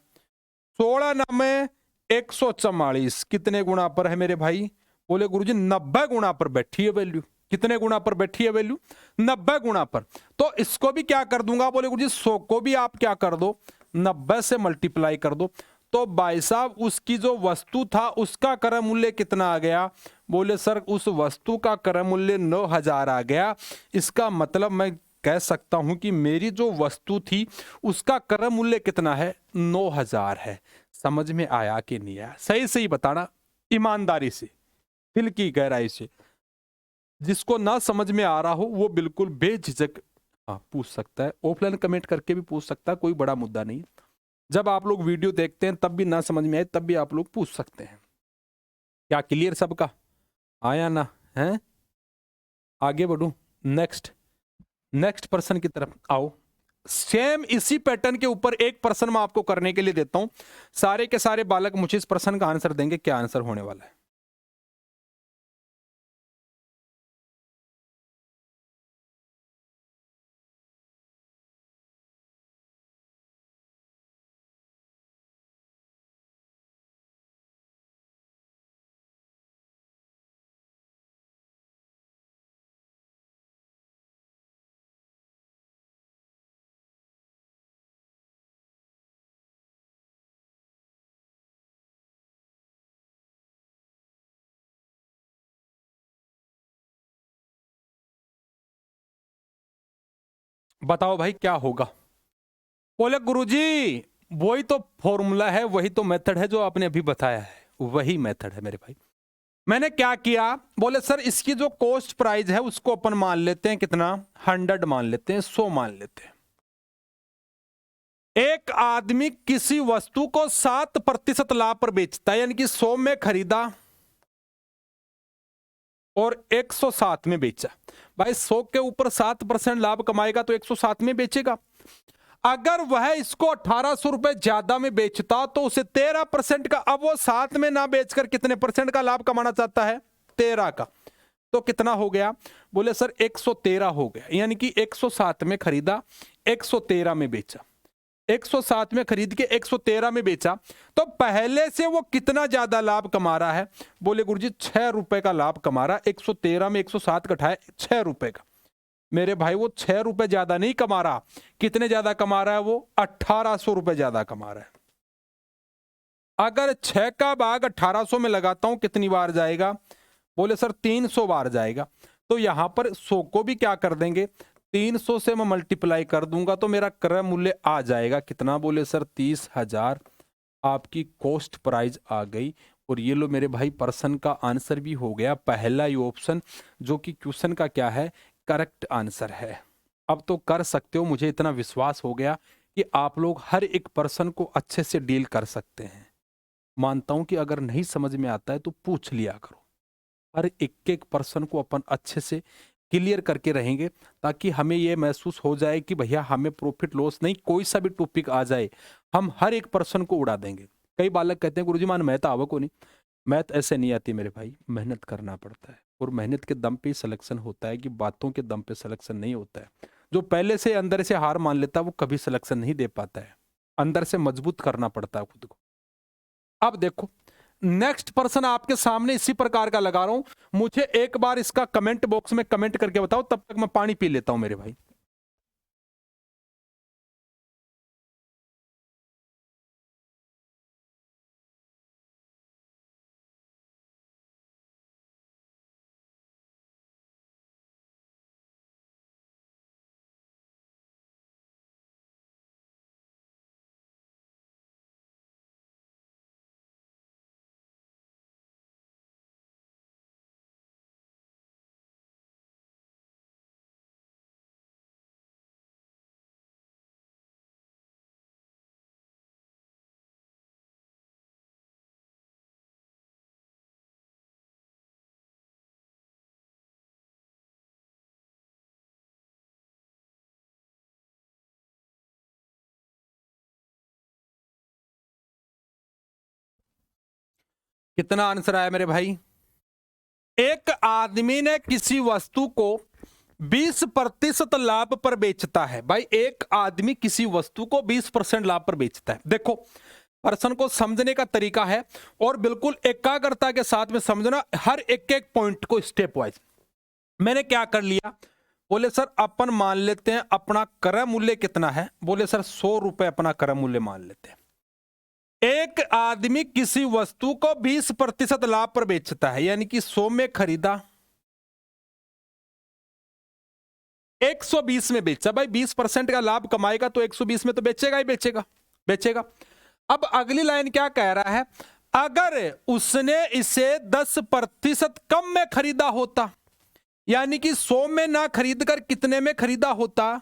16 ना में 144, कितने गुना पर है मेरे भाई? बोले गुरुजी 90 गुना पर बैठी है वैल्यू। कितने गुना पर बैठी है वैल्यू? 90 गुना पर। तो इसको भी क्या कर दूंगा? बोले गुरुजी 100 को भी आप क्या कर दो? 90 से मल्टीप्लाई कर दो। तो भाई साहब उसकी जो वस्तु था उसका क्रय मूल्य कितना आ गया? बोले सर उस वस्तु का क्रय मूल्य 9000 आ गया। इसका मतलब मैं कह सकता हूं कि मेरी जो वस्तु थी उसका क्रय मूल्य कितना है? 9000 है। समझ में आया कि नहीं आया? सही सही बताना, ईमानदारी से, दिल की गहराई से। जिसको ना समझ में आ रहा हो वो बिल्कुल बेझिझक पूछ सकता है, ऑफलाइन कमेंट करके भी पूछ सकता है, कोई बड़ा मुद्दा नहीं। जब आप लोग वीडियो देखते हैं तब भी ना समझ में आए तब भी आप लोग पूछ सकते हैं। क्या क्लियर सबका? आया ना? है? आगे बढ़ूं? नेक्स्ट पर्सन की तरफ आओ। सेम इसी पैटर्न के ऊपर एक प्रश्न मैं आपको करने के लिए देता हूं। सारे के सारे बालक मुझे इस प्रश्न का आंसर देंगे। क्या आंसर होने वाला है? बताओ भाई क्या होगा? बोले गुरुजी वही तो फॉर्मूला है, वही तो मेथड है जो आपने अभी बताया है, वही मेथड है मेरे भाई। मैंने क्या किया? बोले सर इसकी जो कॉस्ट प्राइस है उसको अपन मान लेते हैं कितना? 100 मान लेते हैं, 100 मान लेते हैं। एक आदमी किसी वस्तु को 7% लाभ पर बेचता है, यानी कि 100 में खरीदा और 107 में बेचा। भाई 100 के ऊपर 7% लाभ कमाएगा तो 107 में बेचेगा। अगर वह इसको 1800 रुपए ज्यादा में बेचता तो उसे 13% का, अब वो 7 में ना बेचकर कितने परसेंट का लाभ कमाना चाहता है? 13 का। तो कितना हो गया? बोले सर 113 हो गया। यानी कि 107 में खरीदा, 113 में बेचा। 107 में खरीद के 113 में बेचा, तो पहले से वो कितना ज्यादा लाभ कमा रहा है? बोले गुरुजी 6 रुपए का लाभ कमा रहा है। 113 में 107 घटाए 6 रुपए का। मेरे भाई वो 6 रुपए ज्यादा नहीं कमा रहा। कितने ज्यादा कमा रहा है वो? 1800 रुपए ज्यादा कमा रहा है। अगर 6 का भाग 1800 में लगाता हूं कितनी बार जाएगा? बोले सर 300 बार जाएगा। तो यहां पर 100 को भी क्या कर देंगे? 300 से मैं मल्टीप्लाई कर दूंगा तो मेरा क्रय मूल्य आ जाएगा कितना? बोले सर 30,000 आपकी कॉस्ट प्राइस आ गई। और ये लो मेरे भाई पर्सन का आंसर भी हो गया, पहला ही ऑप्शन जो कि क्वेश्चन का क्या है? करेक्ट आंसर है। अब तो कर सकते हो, मुझे इतना विश्वास हो गया कि आप लोग हर एक पर्सन को अच्छे से डील कर सकते हैं। मानता हूं कि अगर नहीं समझ में आता है तो पूछ लिया करो। हर एक पर्सन को अपन अच्छे से क्लियर करके रहेंगे ताकि हमें यह महसूस हो जाए कि भैया हमें प्रॉफिट लॉस नहीं, कोई सा भी टॉपिक आ जाए हम हर एक पर्सन को उड़ा देंगे। कई बालक कहते हैं गुरुजी मान मैथ आवा को नहीं। मैथ ऐसे नहीं आती मेरे भाई, मेहनत करना पड़ता है और मेहनत के दम पे ही सिलेक्शन होता है, कि बातों के दम पे सिलेक्शन नहीं होता है। जो पहले से अंदर से हार मान लेता है वो कभी सिलेक्शन नहीं दे पाता है। अंदर से मजबूत करना पड़ता है खुद को। अब देखो नेक्स्ट पर्सन आपके सामने इसी प्रकार का लगा रहा हूं। मुझे एक बार इसका कमेंट बॉक्स में कमेंट करके बताओ, तब तक मैं पानी पी लेता हूं मेरे भाई। कितना आंसर आया मेरे भाई? एक आदमी ने किसी वस्तु को 20% लाभ पर बेचता है। भाई एक आदमी किसी वस्तु को 20% लाभ पर बेचता है। देखो पर्सन को समझने का तरीका है और बिल्कुल एकाग्रता के साथ में समझना हर एक एक पॉइंट को स्टेप वाइज। मैंने क्या कर लिया? बोले सर अपन मान लेते हैं अपना क्रय मूल्य कितना है? बोले सर 100 रुपए अपना क्रय मूल्य मान लेते हैं। एक आदमी किसी वस्तु को 20% लाभ पर बेचता है, यानी कि 100 में खरीदा, 120 में बेचा। भाई 20% का लाभ कमाएगा तो 120 में तो बेचेगा ही बेचेगा। अब अगली लाइन क्या कह रहा है? अगर उसने इसे 10% कम में खरीदा होता, यानी कि 100 में ना खरीदकर कितने में खरीदा होता?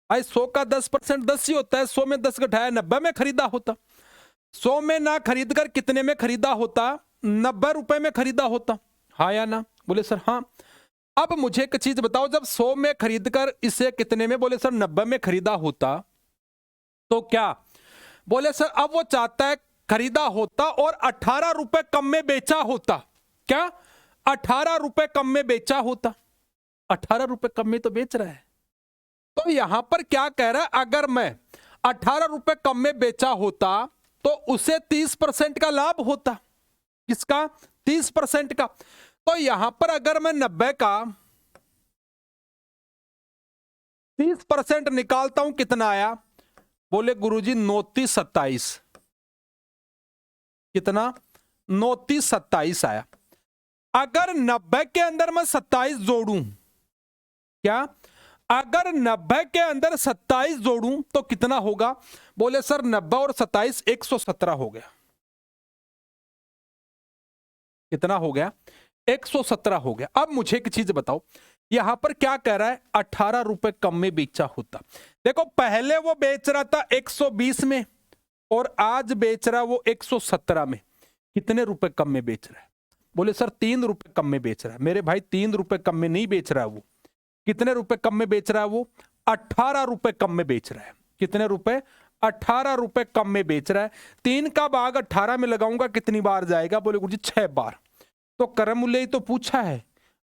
भाई 100 का 10% 10 ही होता है। 100 में 10 घटाया 90 में खरीदा होता। 100 में ना खरीदकर कितने में खरीदा होता? 90 रुपए में खरीदा होता। हाँ या ना? बोले सर हाँ। अब मुझे एक चीज बताओ, जब 100 में खरीदकर इसे कितने में? बोले सर 90 में खरीदा होता तो क्या? बोले सर अब वो चाहता है खरीदा होता और 18 रुपए कम में बेचा होता। क्या? 18 रुपए कम में बेचा होता। 18 रुपए कम में तो बेच रहा है। तो यहां पर क्या कह रहा है? अगर मैं 18 रुपए कम में बेचा होता तो उसे 30% का लाभ होता। किसका? 30% का। तो यहां पर अगर मैं 90 का 30% निकालता हूं, कितना आया? बोले गुरुजी 29-27। कितना? 29-27 आया। अगर 90 के अंदर मैं 27 जोड़ूं, क्या? अगर 90 के अंदर 27 जोड़ूं तो कितना होगा? बोले सर 90 और 27 117 हो गया। कितना हो गया? 117 हो गया। अब मुझे एक चीज बताओ, यहां पर क्या कह रहा है? 18 रुपए कम में बेचा होता। देखो पहले वो बेच रहा था 120 में और आज बेच रहा वो 117 में। कितने रुपए कम में बेच रहा है? बोले सर 3 रुपए कम में बेच रहा है। मेरे भाई 3 रुपए कम में नहीं बेच रहा है वो। कितने रुपए कम में बेच रहा है वो? 18 रुपए कम में बेच रहा है। कितने रुपए? 18 रुपए कम में बेच रहा है। 3 का भाग 18 में लगाऊंगा कितनी बार जाएगा? बोले गुरुजी 6 बार। तो क्रय मूल्य ही तो पूछा है।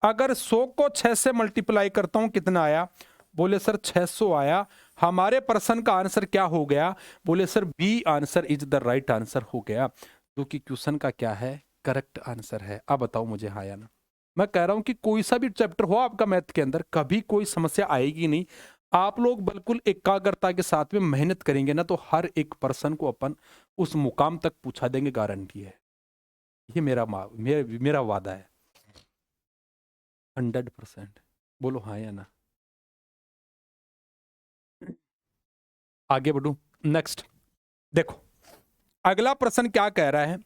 अगर 100 को 6 से मल्टीप्लाई करता हूं कितना आया? बोले सर 600 आया। हमारे प्रश्न का आंसर क्या हो गया? बोले sir B answer is the right answer हो गया, जो कि क्वेश्चन का क्या है? करेक्ट आंसर है। अब बताओ मुझे हाँ या ना। मैं कह रहा हूं कि कोई सा भी चैप्टर हो आपका मैथ के अंदर, कभी कोई समस्या आएगी नहीं। आप लोग बिल्कुल एकाग्रता के साथ में मेहनत करेंगे ना, तो हर एक पर्सन को अपन उस मुकाम तक पूछा देंगे, गारंटी है। ये मेरा वादा है 100%। बोलो हाँ या ना। आगे बढ़ू, नेक्स्ट देखो। अगला प्रश्न क्या कह रहा है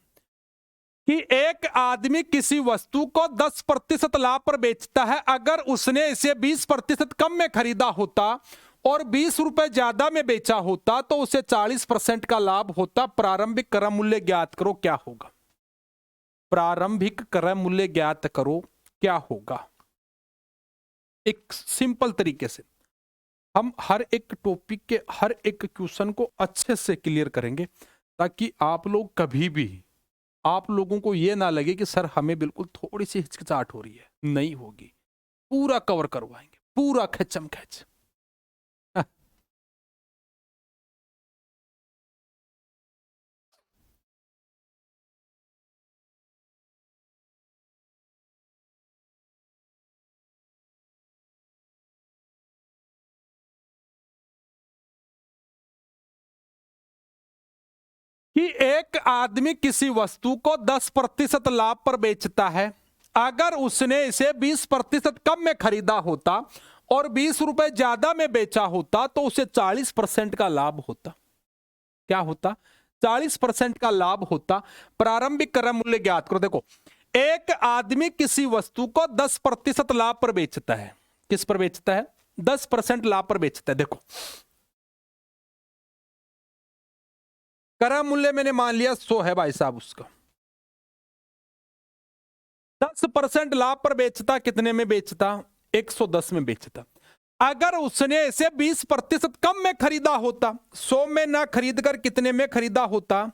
कि एक आदमी किसी वस्तु को 10% लाभ पर बेचता है। अगर उसने इसे 20% कम में खरीदा होता और 20 रुपए ज्यादा में बेचा होता तो उसे 40% का लाभ होता। प्रारंभिक क्रय मूल्य ज्ञात करो, क्या होगा? प्रारंभिक क्रय मूल्य ज्ञात करो, क्या होगा? एक सिंपल तरीके से हम हर एक टॉपिक के हर एक क्वेश्चन को अच्छे से क्लियर करेंगे, ताकि आप लोग कभी भी, आप लोगों को यह ना लगे कि सर हमें बिल्कुल थोड़ी सी हिचकिचाहट हो रही है। नहीं होगी, पूरा कवर करवाएंगे, पूरा खिंचम खिंच। कि एक आदमी किसी वस्तु को 10% लाभ पर बेचता है। अगर उसने इसे 20% कम में खरीदा होता और 20 रुपए ज्यादा में बेचा होता तो उसे 40% का लाभ होता। क्या होता? 40% का लाभ होता। प्रारंभिक क्रय मूल्य ज्ञात करो। देखो, एक आदमी किसी वस्तु को 10% लाभ पर बेचता है। किस पर बेचता है? 10% लाभ पर बेचता है। देखो, क्रय मूल्य मैंने मान लिया 100 है भाई साहब, उसका 10% लाभ पर बेचता। कितने में बेचता? 110 में बेचता। अगर उसने इसे 20% कम में खरीदा होता, 100 में ना खरीद कर कितने में खरीदा होता?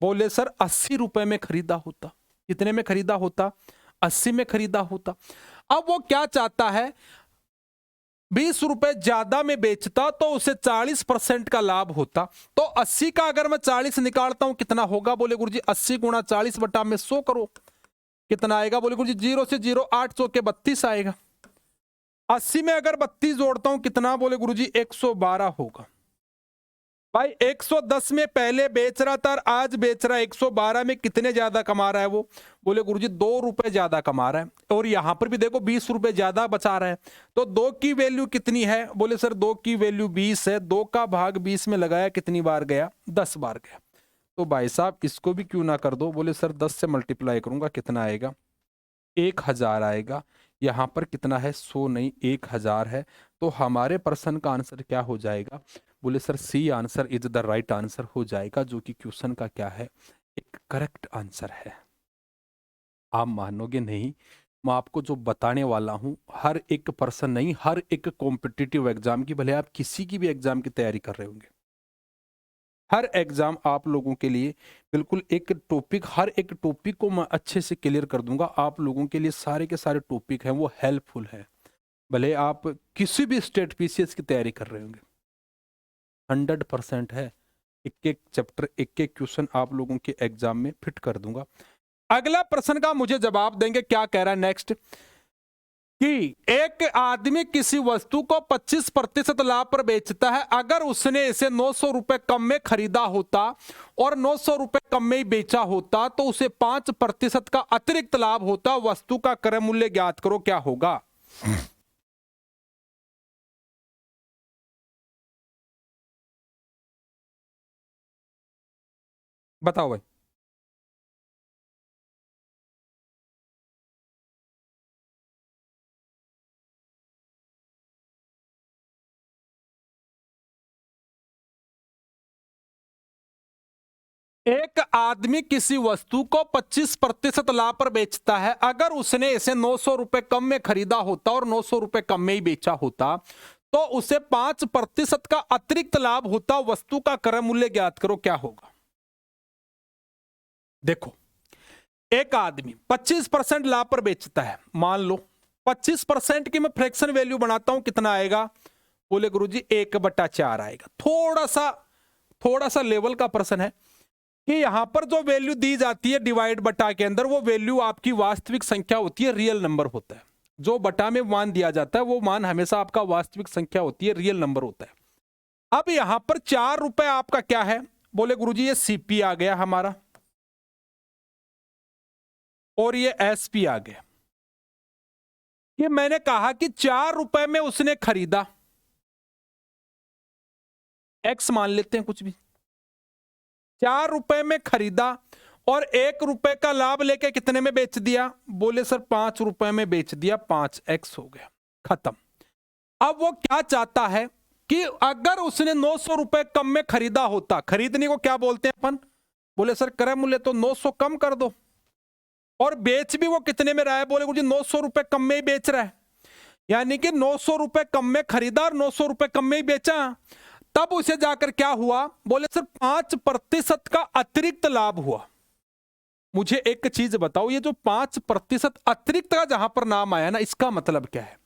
बोले सर 80 रुपए में खरीदा होता। कितने में खरीदा होता? 80 में खरीदा होता। अब वो क्या चाहता है? 20 रुपए ज्यादा में बेचता तो उसे 40% का लाभ होता। तो 80 का अगर मैं 40 निकालता हूं कितना होगा? बोले गुरुजी 80 गुणा 40 बटा में 100 करो, कितना आएगा? बोले गुरुजी 0 से 0 800 के 32 आएगा। 80 में अगर 32 जोड़ता हूं कितना? बोले गुरुजी 112 होगा। भाई 110 में पहले बेच रहा था और आज बेच रहा है 112 में, कितने ज्यादा कमा रहा है वो? बोले गुरुजी 2 रुपए ज्यादा कमा रहा है। और यहां पर भी देखो 20 रुपए ज्यादा बचा रहा है। तो 2 की वैल्यू कितनी है? बोले सर 2 की वैल्यू 20 है। 2 का भाग 20 में लगाया, कितनी बार गया? 10 बार गया। तो भाई साहब इसको भी क्यों ना कर दो? बोले सर 10 से मल्टीप्लाई करूंगा, कितना आएगा? 1000 आएगा। यहां पर कितना है? 100 नहीं, 1000 है। तो हमारे प्रश्न का आंसर क्या हो जाएगा? बोले sir C answer is the right answer हो जाएगा, जो कि क्वेश्चन का क्या है? एक करेक्ट आंसर है। आप मानोगे नहीं, मैं आपको जो बताने वाला हूं, हर एक पर्सन नहीं, हर एक कॉम्पिटिटिव एग्जाम की, भले आप किसी की भी एग्जाम की तैयारी कर रहे होंगे, हर एग्जाम आप लोगों के लिए बिल्कुल एक टॉपिक, हर एक टॉपिक को मैं अच्छे से क्लियर कर दूंगा। आप लोगों के लिए सारे के सारे टॉपिक हैं वो हेल्पफुल है। भले आप किसी भी स्टेट पीसीएस की तैयारी कर रहे होंगे, 100% है। एक एक चैप्टर, एक एक क्वेश्चन आप लोगों के एग्जाम में फिट कर दूंगा। अगला प्रश्न का मुझे जवाब देंगे, क्या कह रहा है नेक्स्ट? कि एक आदमी किसी वस्तु को 25% लाभ पर बेचता है। अगर उसने इसे 900 रुपए कम में खरीदा होता और 900 रुपए कम में ही बेचा होता तो उसे 5% का अतिरिक्त लाभ होता। वस्तु का क्रय मूल्य ज्ञात करो, क्या होगा? बताओ भाई। एक आदमी किसी वस्तु को 25% लाभ पर बेचता है। अगर उसने इसे 900 रुपए कम में खरीदा होता और 900 रुपए कम में ही बेचा होता तो उसे 5% का अतिरिक्त लाभ होता। वस्तु का क्रय मूल्य ज्ञात करो, क्या होगा? देखो, एक आदमी 25% लाभ पर बेचता है। मान लो 25% की मैं फ्रैक्शन वैल्यू बनाता हूं, कितना आएगा? बोले गुरुजी 1/4 आएगा। थोड़ा सा लेवल का प्रश्न है कि यहां पर जो वैल्यू दी जाती है डिवाइड बटा के अंदर, वो वैल्यू आपकी वास्तविक संख्या होती है, रियल नंबर होता है। जो बटा में मान दिया जाता है वो मान हमेशा आपका वास्तविक संख्या होती है, रियल नंबर होता है। अब यहां पर 4 रुपए आपका क्या है? बोले गुरुजी ये सीपी आ गया हमारा और ये एसपी आ गया। ये मैंने कहा कि 4 रुपए में उसने खरीदा, एक्स मान लेते हैं कुछ भी, 4 रुपए में खरीदा और 1 रुपए का लाभ लेके कितने में बेच दिया? बोले सर 5 रुपए में बेच दिया, 5x हो गया, खत्म। अब वो क्या चाहता है कि अगर उसने 900 रुपए कम में खरीदा होता, खरीदने को क्या बोलते हैं अपन? बोले सर क्रय मूल्य, तो 900 कम कर दो। और बेच भी वो कितने में रहा है? बोले गुरुजी 900 रुपए कम में ही बेच रहा है, यानी कि 900 रुपए कम में खरीदा और 900 रुपए कम में ही बेचा। तब उसे जाकर क्या हुआ? बोले सर 5% का अतिरिक्त लाभ हुआ। मुझे एक चीज बताओ, ये जो 5% अतिरिक्त का जहां पर नाम आया ना, इसका मतलब क्या है?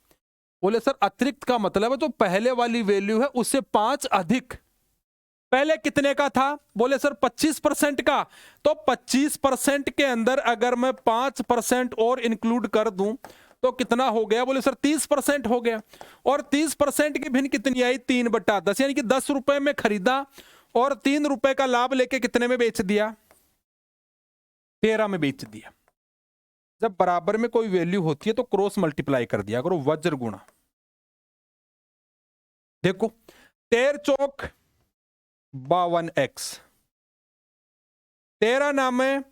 बोले सर अतिरिक्त का मतलब है जो पहले वाली वैल्यू है उससे 5 अधिक। पहले कितने का था? बोले सर 25% का। तो 25% के अंदर अगर मैं 5% और इंक्लूड कर दूं तो कितना हो गया? बोले सर 30% हो गया। और 30% की भिन्न कितनी आई? 3/10, यानी कि 10 रुपए में खरीदा और 3 रुपए का लाभ लेके कितने में बेच दिया? 13 में बेच दिया। जब बराबर में कोई वैल्यू होती है तो क्रॉस मल्टीप्लाई कर दिया करो, वज्र गुणा। देखो 13 चौक 52x, 13 नाम है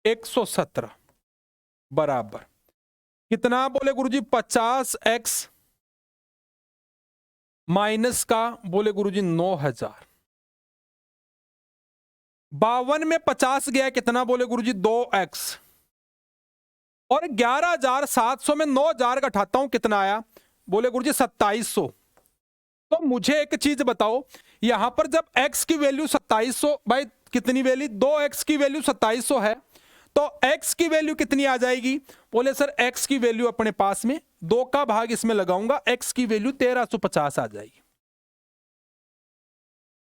117 बराबर कितना? बोले गुरुजी 50x माइनस का, बोले गुरुजी 9000। 52 में 50 गया, कितना? बोले गुरुजी 2x। और 11,700 में 9,000 घटाता हूं, कितना आया? बोले गुरुजी 2700। तो मुझे एक चीज बताओ, यहां पर जब x की वैल्यू 2700, भाई कितनी वैल्यू? 2x की वैल्यू 2700 है, तो x की वैल्यू कितनी आ जाएगी? बोले सर x की वैल्यू अपने पास में 2 का भाग इसमें लगाऊंगा, x की वैल्यू 1350 आ जाएगी।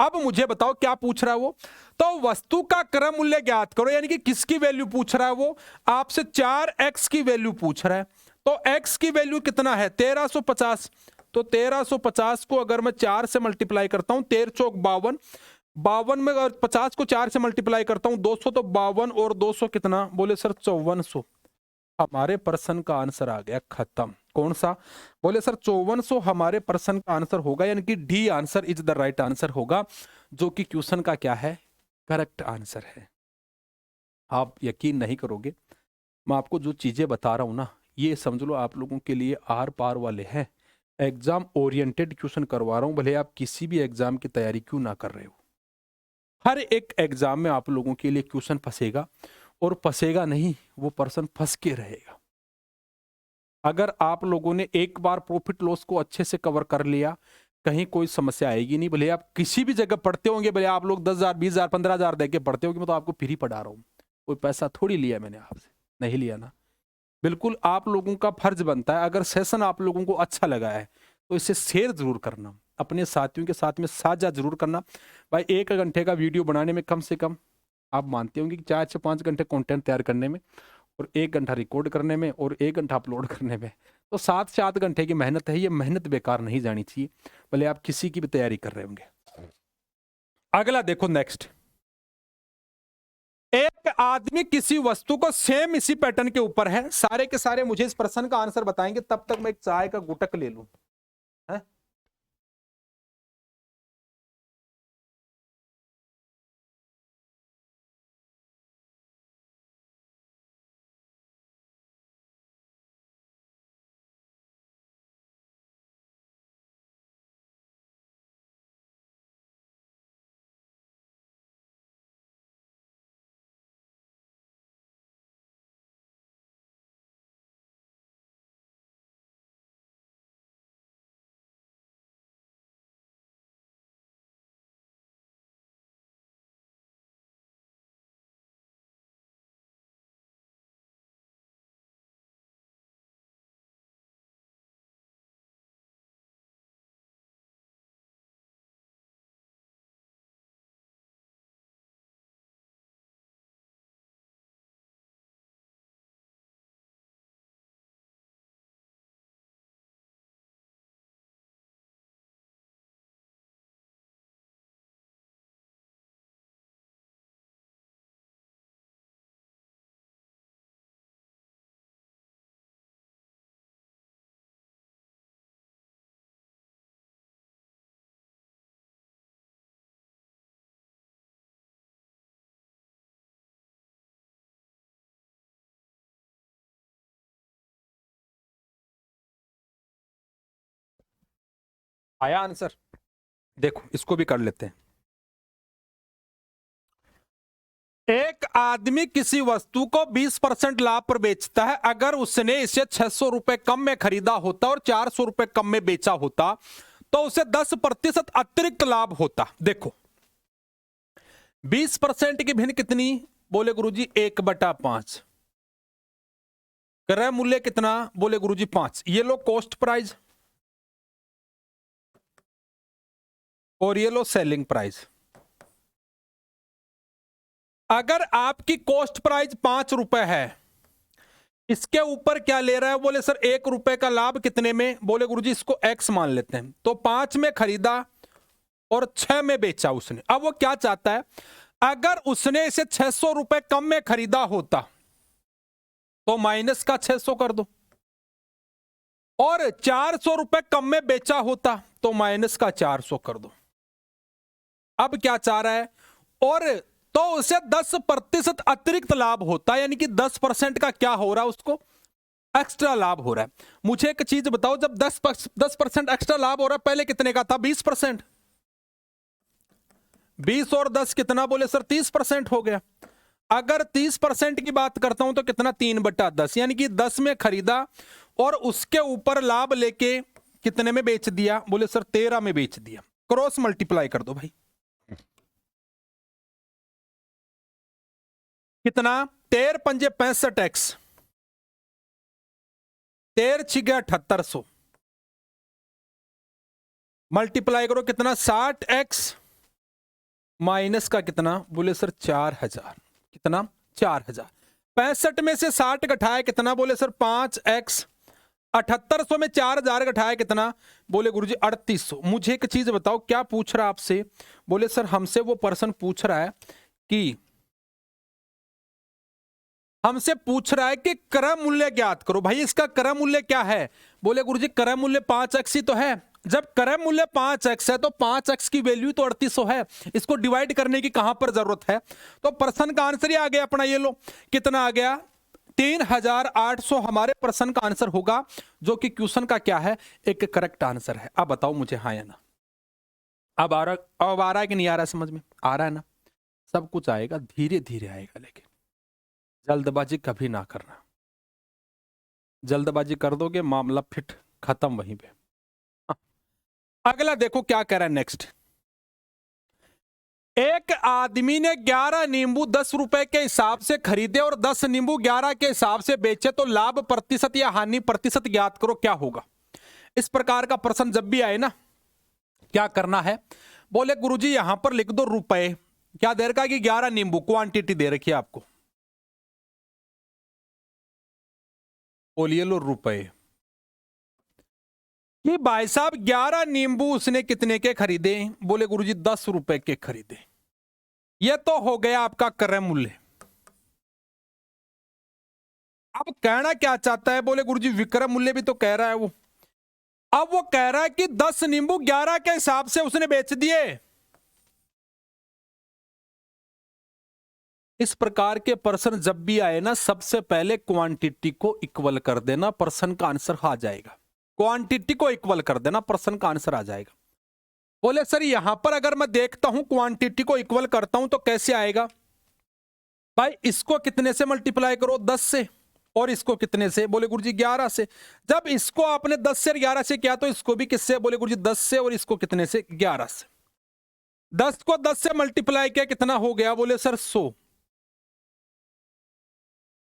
अब मुझे बताओ क्या पूछ रहा है वो? तो वस्तु का क्रय मूल्य ज्ञात करो, यानी कि किसकी वैल्यू पूछ रहा है वो? आपसे 4x की वैल्यू पूछ रहा है। तो x की वैल्यू कितना है? 1350। तो 1350 को अगर मैं 4 से मल्टीप्लाई करता हूं, 13 चौक 52, 52 में अगर 50 को 4 से मल्टीप्लाई करता हूं 200, तो 52 और 200 कितना? बोले सर 5400। हमारे प्रश्न का आंसर आ गया, खत्म। कौन सा? बोले सर 5400 हमारे प्रश्न का आंसर होगा, यानी कि D answer is the right answer होगा, जो कि क्वेश्चन का क्या है? करेक्ट आंसर है। आप यकीन नहीं करोगे, मैं आपको जो चीजें बता रहा हूं ना, ये समझ लो आप लोगों के लिए आर पार वाले हैं। एग्जाम ओरिएंटेड क्वेश्चन करवा रहा हूं, भले आप किसी भी एग्जाम की तैयारी क्यों ना कर रहे हो। हर एक एग्जाम में आप लोगों के लिए क्वेश्चन फंसेगा, और फंसेगा नहीं, वो पर्सन फंस के रहेगा। अगर आप लोगों ने एक बार प्रॉफिट लॉस को अच्छे से कवर कर लिया, कहीं कोई समस्या आएगी नहीं। भले आप किसी भी जगह पढ़ते होंगे, भले आप लोग 10,000 20,000 15,000 दे के पढ़ते होंगे, मैं तो आपको फ्री पढ़ा रहा हूँ, कोई पैसा थोड़ी लिया मैंने आपसे, नहीं लिया ना। बिल्कुल आप लोगों का फर्ज बनता है, अगर सेशन आप लोगों को अच्छा लगा है तो इसे शेयर जरूर करना, अपने साथियों के साथ में साझा जरूर करना। भाई 1 घंटे का वीडियो बनाने में कम से कम आप मानते होंगे कि 4 से 5 घंटे कंटेंट तैयार करने में, और 1 घंटा रिकॉर्ड करने में, और 1 घंटा अपलोड करने में, तो 7 से 8 घंटे की मेहनत है। ये मेहनत बेकार नहीं जानी चाहिए, भले आप किसी की भी तैयारी कर रहे होंगे। अगला देखो, नेक्स्ट। एक आदमी किसी वस्तु को सेम इसी पैटर्न के ऊपर है, सारे के सारे मुझे इस प्रश्न का आंसर बताएंगे, तब तक मैं एक चाय का गुटक ले लूं। है आया आंसर? देखो इसको भी कर लेते हैं। एक आदमी किसी वस्तु को 20% लाभ पर बेचता है। अगर उसने इसे 600 रुपए कम में खरीदा होता और 400 रुपए कम में बेचा होता तो उसे 10% अतिरिक्त लाभ होता। देखो 20% की भिन्न कितनी? बोले गुरुजी 1/5। क्रय मूल्य कितना? बोले गुरुजी 5। ये लो कॉस्ट प्राइस और ये लो सेलिंग प्राइस। अगर आपकी कॉस्ट प्राइस 5 रुपए है, इसके ऊपर क्या ले रहा है? बोले सर 1 रुपए का लाभ कितने में? बोले गुरुजी इसको x मान लेते हैं। तो 5 में खरीदा और 6 में बेचा उसने। अब वो क्या चाहता है? अगर उसने इसे 600 रुपए कम में खरीदा होता तो माइनस का 600 कर दो, और 400 रुपए कम में बेचा होता तो माइनस का 400 कर दो। अब क्या चाह रहा है? और तो उसे 10% अतिरिक्त लाभ होता, यानी कि 10% का क्या हो रहा है? उसको एक्स्ट्रा लाभ हो रहा है। मुझे एक चीज बताओ, जब 10% एक्स्ट्रा लाभ हो रहा है, पहले कितने का था? 20%। 20 और 10 कितना? बोले सर 30% हो गया। अगर 30% की बात करता हूं तो कितना? 3/10, यानी कि 10 में खरीदा और उसके ऊपर लाभ लेके कितने में बेच दिया? बोले सर 13 में बेच दिया। क्रॉस मल्टीप्लाई कर दो भाई। कितना? 13 पंजे 65x, 13 छिगे 7800, मल्टीप्लाई करो कितना? 60x माइनस का कितना? बोले सर 4000। कितना? 4000। 65 में से 60 घटाया कितना? बोले सर 5x। 7800 में 4000 घटाया कितना? बोले गुरुजी 3800। मुझे एक चीज बताओ, क्या पूछ रहा है आपसे? बोले सर हमसे वो पर्सन पूछ रहा है कि क्रय मूल्य ज्ञात करो। भाई इसका क्रय मूल्य क्या है? बोले गुरुजी क्रय मूल्य 5x ही तो है। जब क्रय मूल्य 5x है तो 5x की वैल्यू तो 3800 है। इसको डिवाइड करने की कहां पर जरूरत है? तो प्रश्न का आंसर ही आ गया अपना। ये लो कितना आ गया? 3800 हमारे प्रश्न का आंसर होगा, जो कि क्वेश्चन का क्या है? एक करेक्ट आंसर है। अब बताओ मुझे हाँ या ना। अब आ रहा है कि नहीं आ रहा है? समझ में आ रहा है ना? सब कुछ आएगा, धीरे धीरे आएगा, लेकिन जल्दबाजी कभी ना करना। जल्दबाजी कर दोगे मामला फिट खत्म वहीं पे। अगला देखो क्या कह रहा है नेक्स्ट। एक आदमी ने 11 नींबू 10 रुपए के हिसाब से खरीदे और 10 नींबू 11 के हिसाब से बेचे, तो लाभ प्रतिशत या हानि प्रतिशत ज्ञात करो, क्या होगा? इस प्रकार का प्रश्न जब भी आए ना, क्या करना है? बोले गुरुजी यहां पर लिख दो रुपए। क्या दे रखा है कि 11 नींबू, क्वांटिटी दे रखी है आपको। बोलिए लो रुपए कि भाई साहब 11 नींबू उसने कितने के खरीदे? बोले गुरुजी 10 रुपए के खरीदे। यह तो हो गया आपका क्रय मूल्य। अब कहना क्या चाहता है? बोले गुरुजी विक्रय मूल्य भी तो कह रहा है वो। अब वो कह रहा है कि 10 नींबू 11 के हिसाब से उसने बेच दिए। इस प्रकार के प्रश्न जब भी आए ना, सबसे पहले क्वांटिटी को इक्वल कर देना, प्रश्न का आंसर आ जाएगा। क्वांटिटी को इक्वल कर देना, प्रश्न का आंसर आ जाएगा। बोले सर यहां पर अगर मैं देखता हूं क्वांटिटी को इक्वल करता हूं तो कैसे आएगा? भाई इसको कितने से मल्टीप्लाई करो? 10 से। और इसको कितने से? बोले गुरुजी 11 से। जब इसको आपने 10 से 11 से किया तो इसको भी किससे? बोले गुरुजी 10 से। और इसको कितने से? 11 से। 10 को 10 से मल्टीप्लाई किया कितना हो गया? बोले सर 100।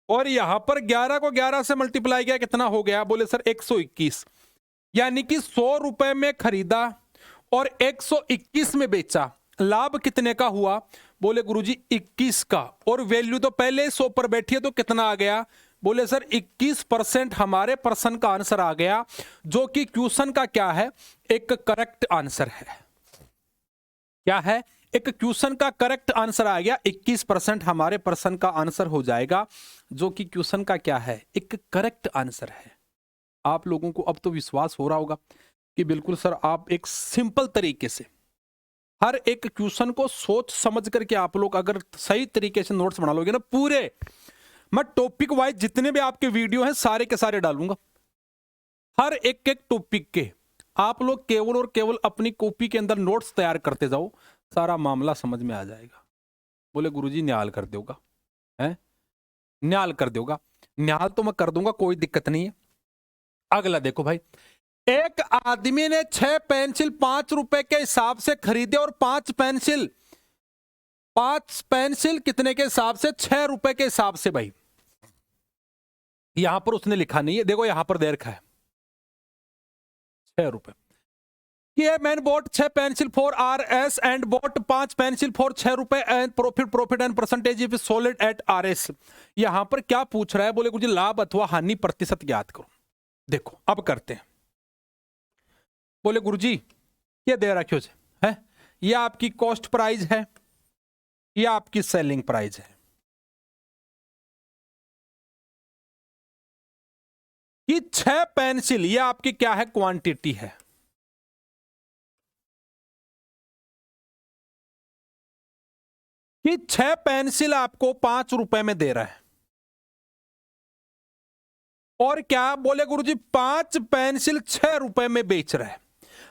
और यहां पर 11 को 11 से मल्टीप्लाई किया कितना हो गया? बोले सर 121। यानी कि 100 रुपए में खरीदा और 121 में बेचा। लाभ कितने का हुआ? बोले गुरुजी 21 का। और वैल्यू तो पहले 100 पर बैठी है तो कितना आ गया? बोले सर 21% हमारे प्रश्न का आंसर आ गया, जो कि क्वेश्चन का क्या है? एक करेक्ट आंसर है। क्या है? एक क्वेश्चन का करेक्ट आंसर आ गया। 21% हमारे प्रश्न का आंसर हो जाएगा, जो कि क्वेश्चन का क्या है? एक करेक्ट आंसर है। आप लोगों को अब तो विश्वास हो रहा होगा कि बिल्कुल सर आप एक सिंपल तरीके से हर एक क्वेश्चन को सोच समझ करके आप लोग अगर सही तरीके से नोट्स बना लोगे ना, पूरे मैं टॉपिक वाइज जितने भी आपके वीडियो हैं सारे के सारे डालूंगा, हर एक एक टॉपिक के आप लोग केवल और केवल अपनी कॉपी के अंदर नोट्स तैयार करते जाओ, सारा मामला समझ में आ जाएगा। बोले गुरुजी न्याल कर दोगा, है न्याल कर दोगा। न्याल तो मैं कर दूंगा, कोई दिक्कत नहीं है। अगला देखो भाई, एक आदमी ने 6 पेंसिल 5 रुपए के हिसाब से खरीदे और 5 पेंसिल कितने के हिसाब से? 6 रुपए के हिसाब से। भाई यहां पर उसने लिखा नहीं है, देखो यहां पर दे रखा है 6 रुपए। ये man bought 6 pencil for RS and bought 5 pencil for 6 रुपए and profit and percentage if sold at RS। यहां पर क्या पूछ रहा है? बोले कुछ लाभ अथवा हानि प्रतिशत ज्ञात करो। देखो अब करते हैं। बोले गुरुजी ये दे रखियो है, ये आपकी कॉस्ट प्राइस है, ये आपकी सेलिंग प्राइस है। ये 6 पेंसिल ये आपकी क्या है? क्वांटिटी है। ये 6 पेंसिल आपको 5 रुपए में दे रहा है। और क्या? बोले गुरुजी 5 पेंसिल 6 रुपए में बेच रहा है।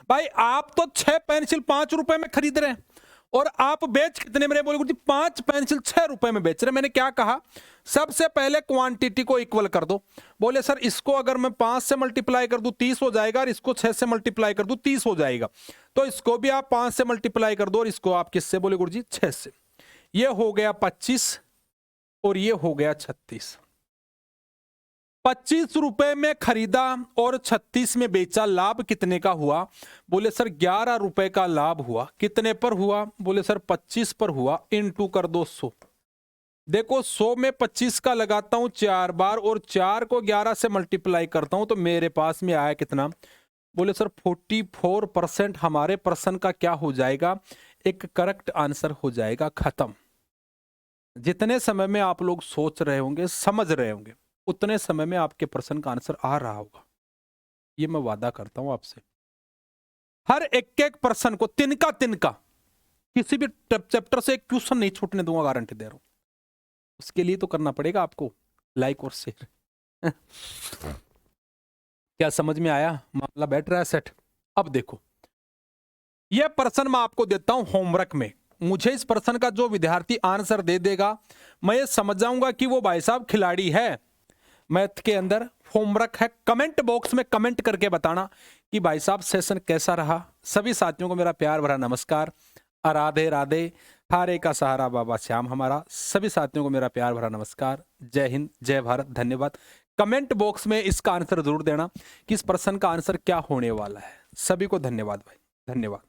भाई आप तो 6 पेंसिल 5 रुपए में खरीद रहे हैं और आप बेच कितने में रहे? बोले गुरुजी 5 पेंसिल 6 रुपए में बेच रहे हैं। मैंने क्या कहा? सबसे पहले क्वांटिटी को इक्वल कर दो। बोले सर इसको अगर मैं 5 से मल्टीप्लाई कर दूं 30 हो जाएगा और इसको 6 से मल्टीप्लाई कर दूं 30 हो जाएगा। तो इसको भी आप 5 से मल्टीप्लाई कर दो और इसको आप किससे? बोले गुरुजी 6 से। ये हो गया 25 और ये हो गया 36। 25 रुपए में खरीदा और 36 में बेचा, लाभ कितने का हुआ? बोले सर 11 रुपए का लाभ हुआ। कितने पर हुआ? बोले सर 25 पर हुआ। इनटू कर दो 100। देखो 100 में 25 का लगाता हूं 4 बार और 4 को 11 से मल्टीप्लाई करता हूं तो मेरे पास में आया कितना? बोले सर 44% हमारे प्रश्न का क्या हो जाएगा? एक करेक्ट आंसर हो जाएगा। खत्म। जितने समय में आप लोग सोच रहे होंगे, समझ रहे होंगे, उतने समय में आपके प्रश्न का आंसर आ रहा होगा। ये मैं वादा करता हूं आपसे। हर एक प्रश्न को तिनका तिनका, किसी भी चैप्टर से एक क्वेश्चन नहीं छूटने दूंगा, गारंटी दे रहा हूं। उसके लिए तो करना पड़ेगा आपको लाइक और शेयर। क्या समझ में आया? मामला बैठ रहा है सेट? अब देखो यह प्रश्न मैं आपको देता हूं होमवर्क में। मुझे इस प्रश्न का जो विद्यार्थी आंसर दे देगा, मैं ये समझ जाऊंगा कि वो भाई साहब खिलाड़ी है। मैथ के अंदर होमवर्क है। कमेंट बॉक्स में कमेंट करके बताना कि भाई साहब सेशन कैसा रहा। सभी साथियों को मेरा प्यार भरा नमस्कार। राधे राधे। हारे का सहारा बाबा श्याम हमारा। सभी साथियों को मेरा प्यार भरा नमस्कार। जय हिंद, जय भारत, धन्यवाद। कमेंट बॉक्स में इसका आंसर जरूर देना कि इस प्रश्न का आंसर क्या होने वाला है। सभी को धन्यवाद भाई, धन्यवाद।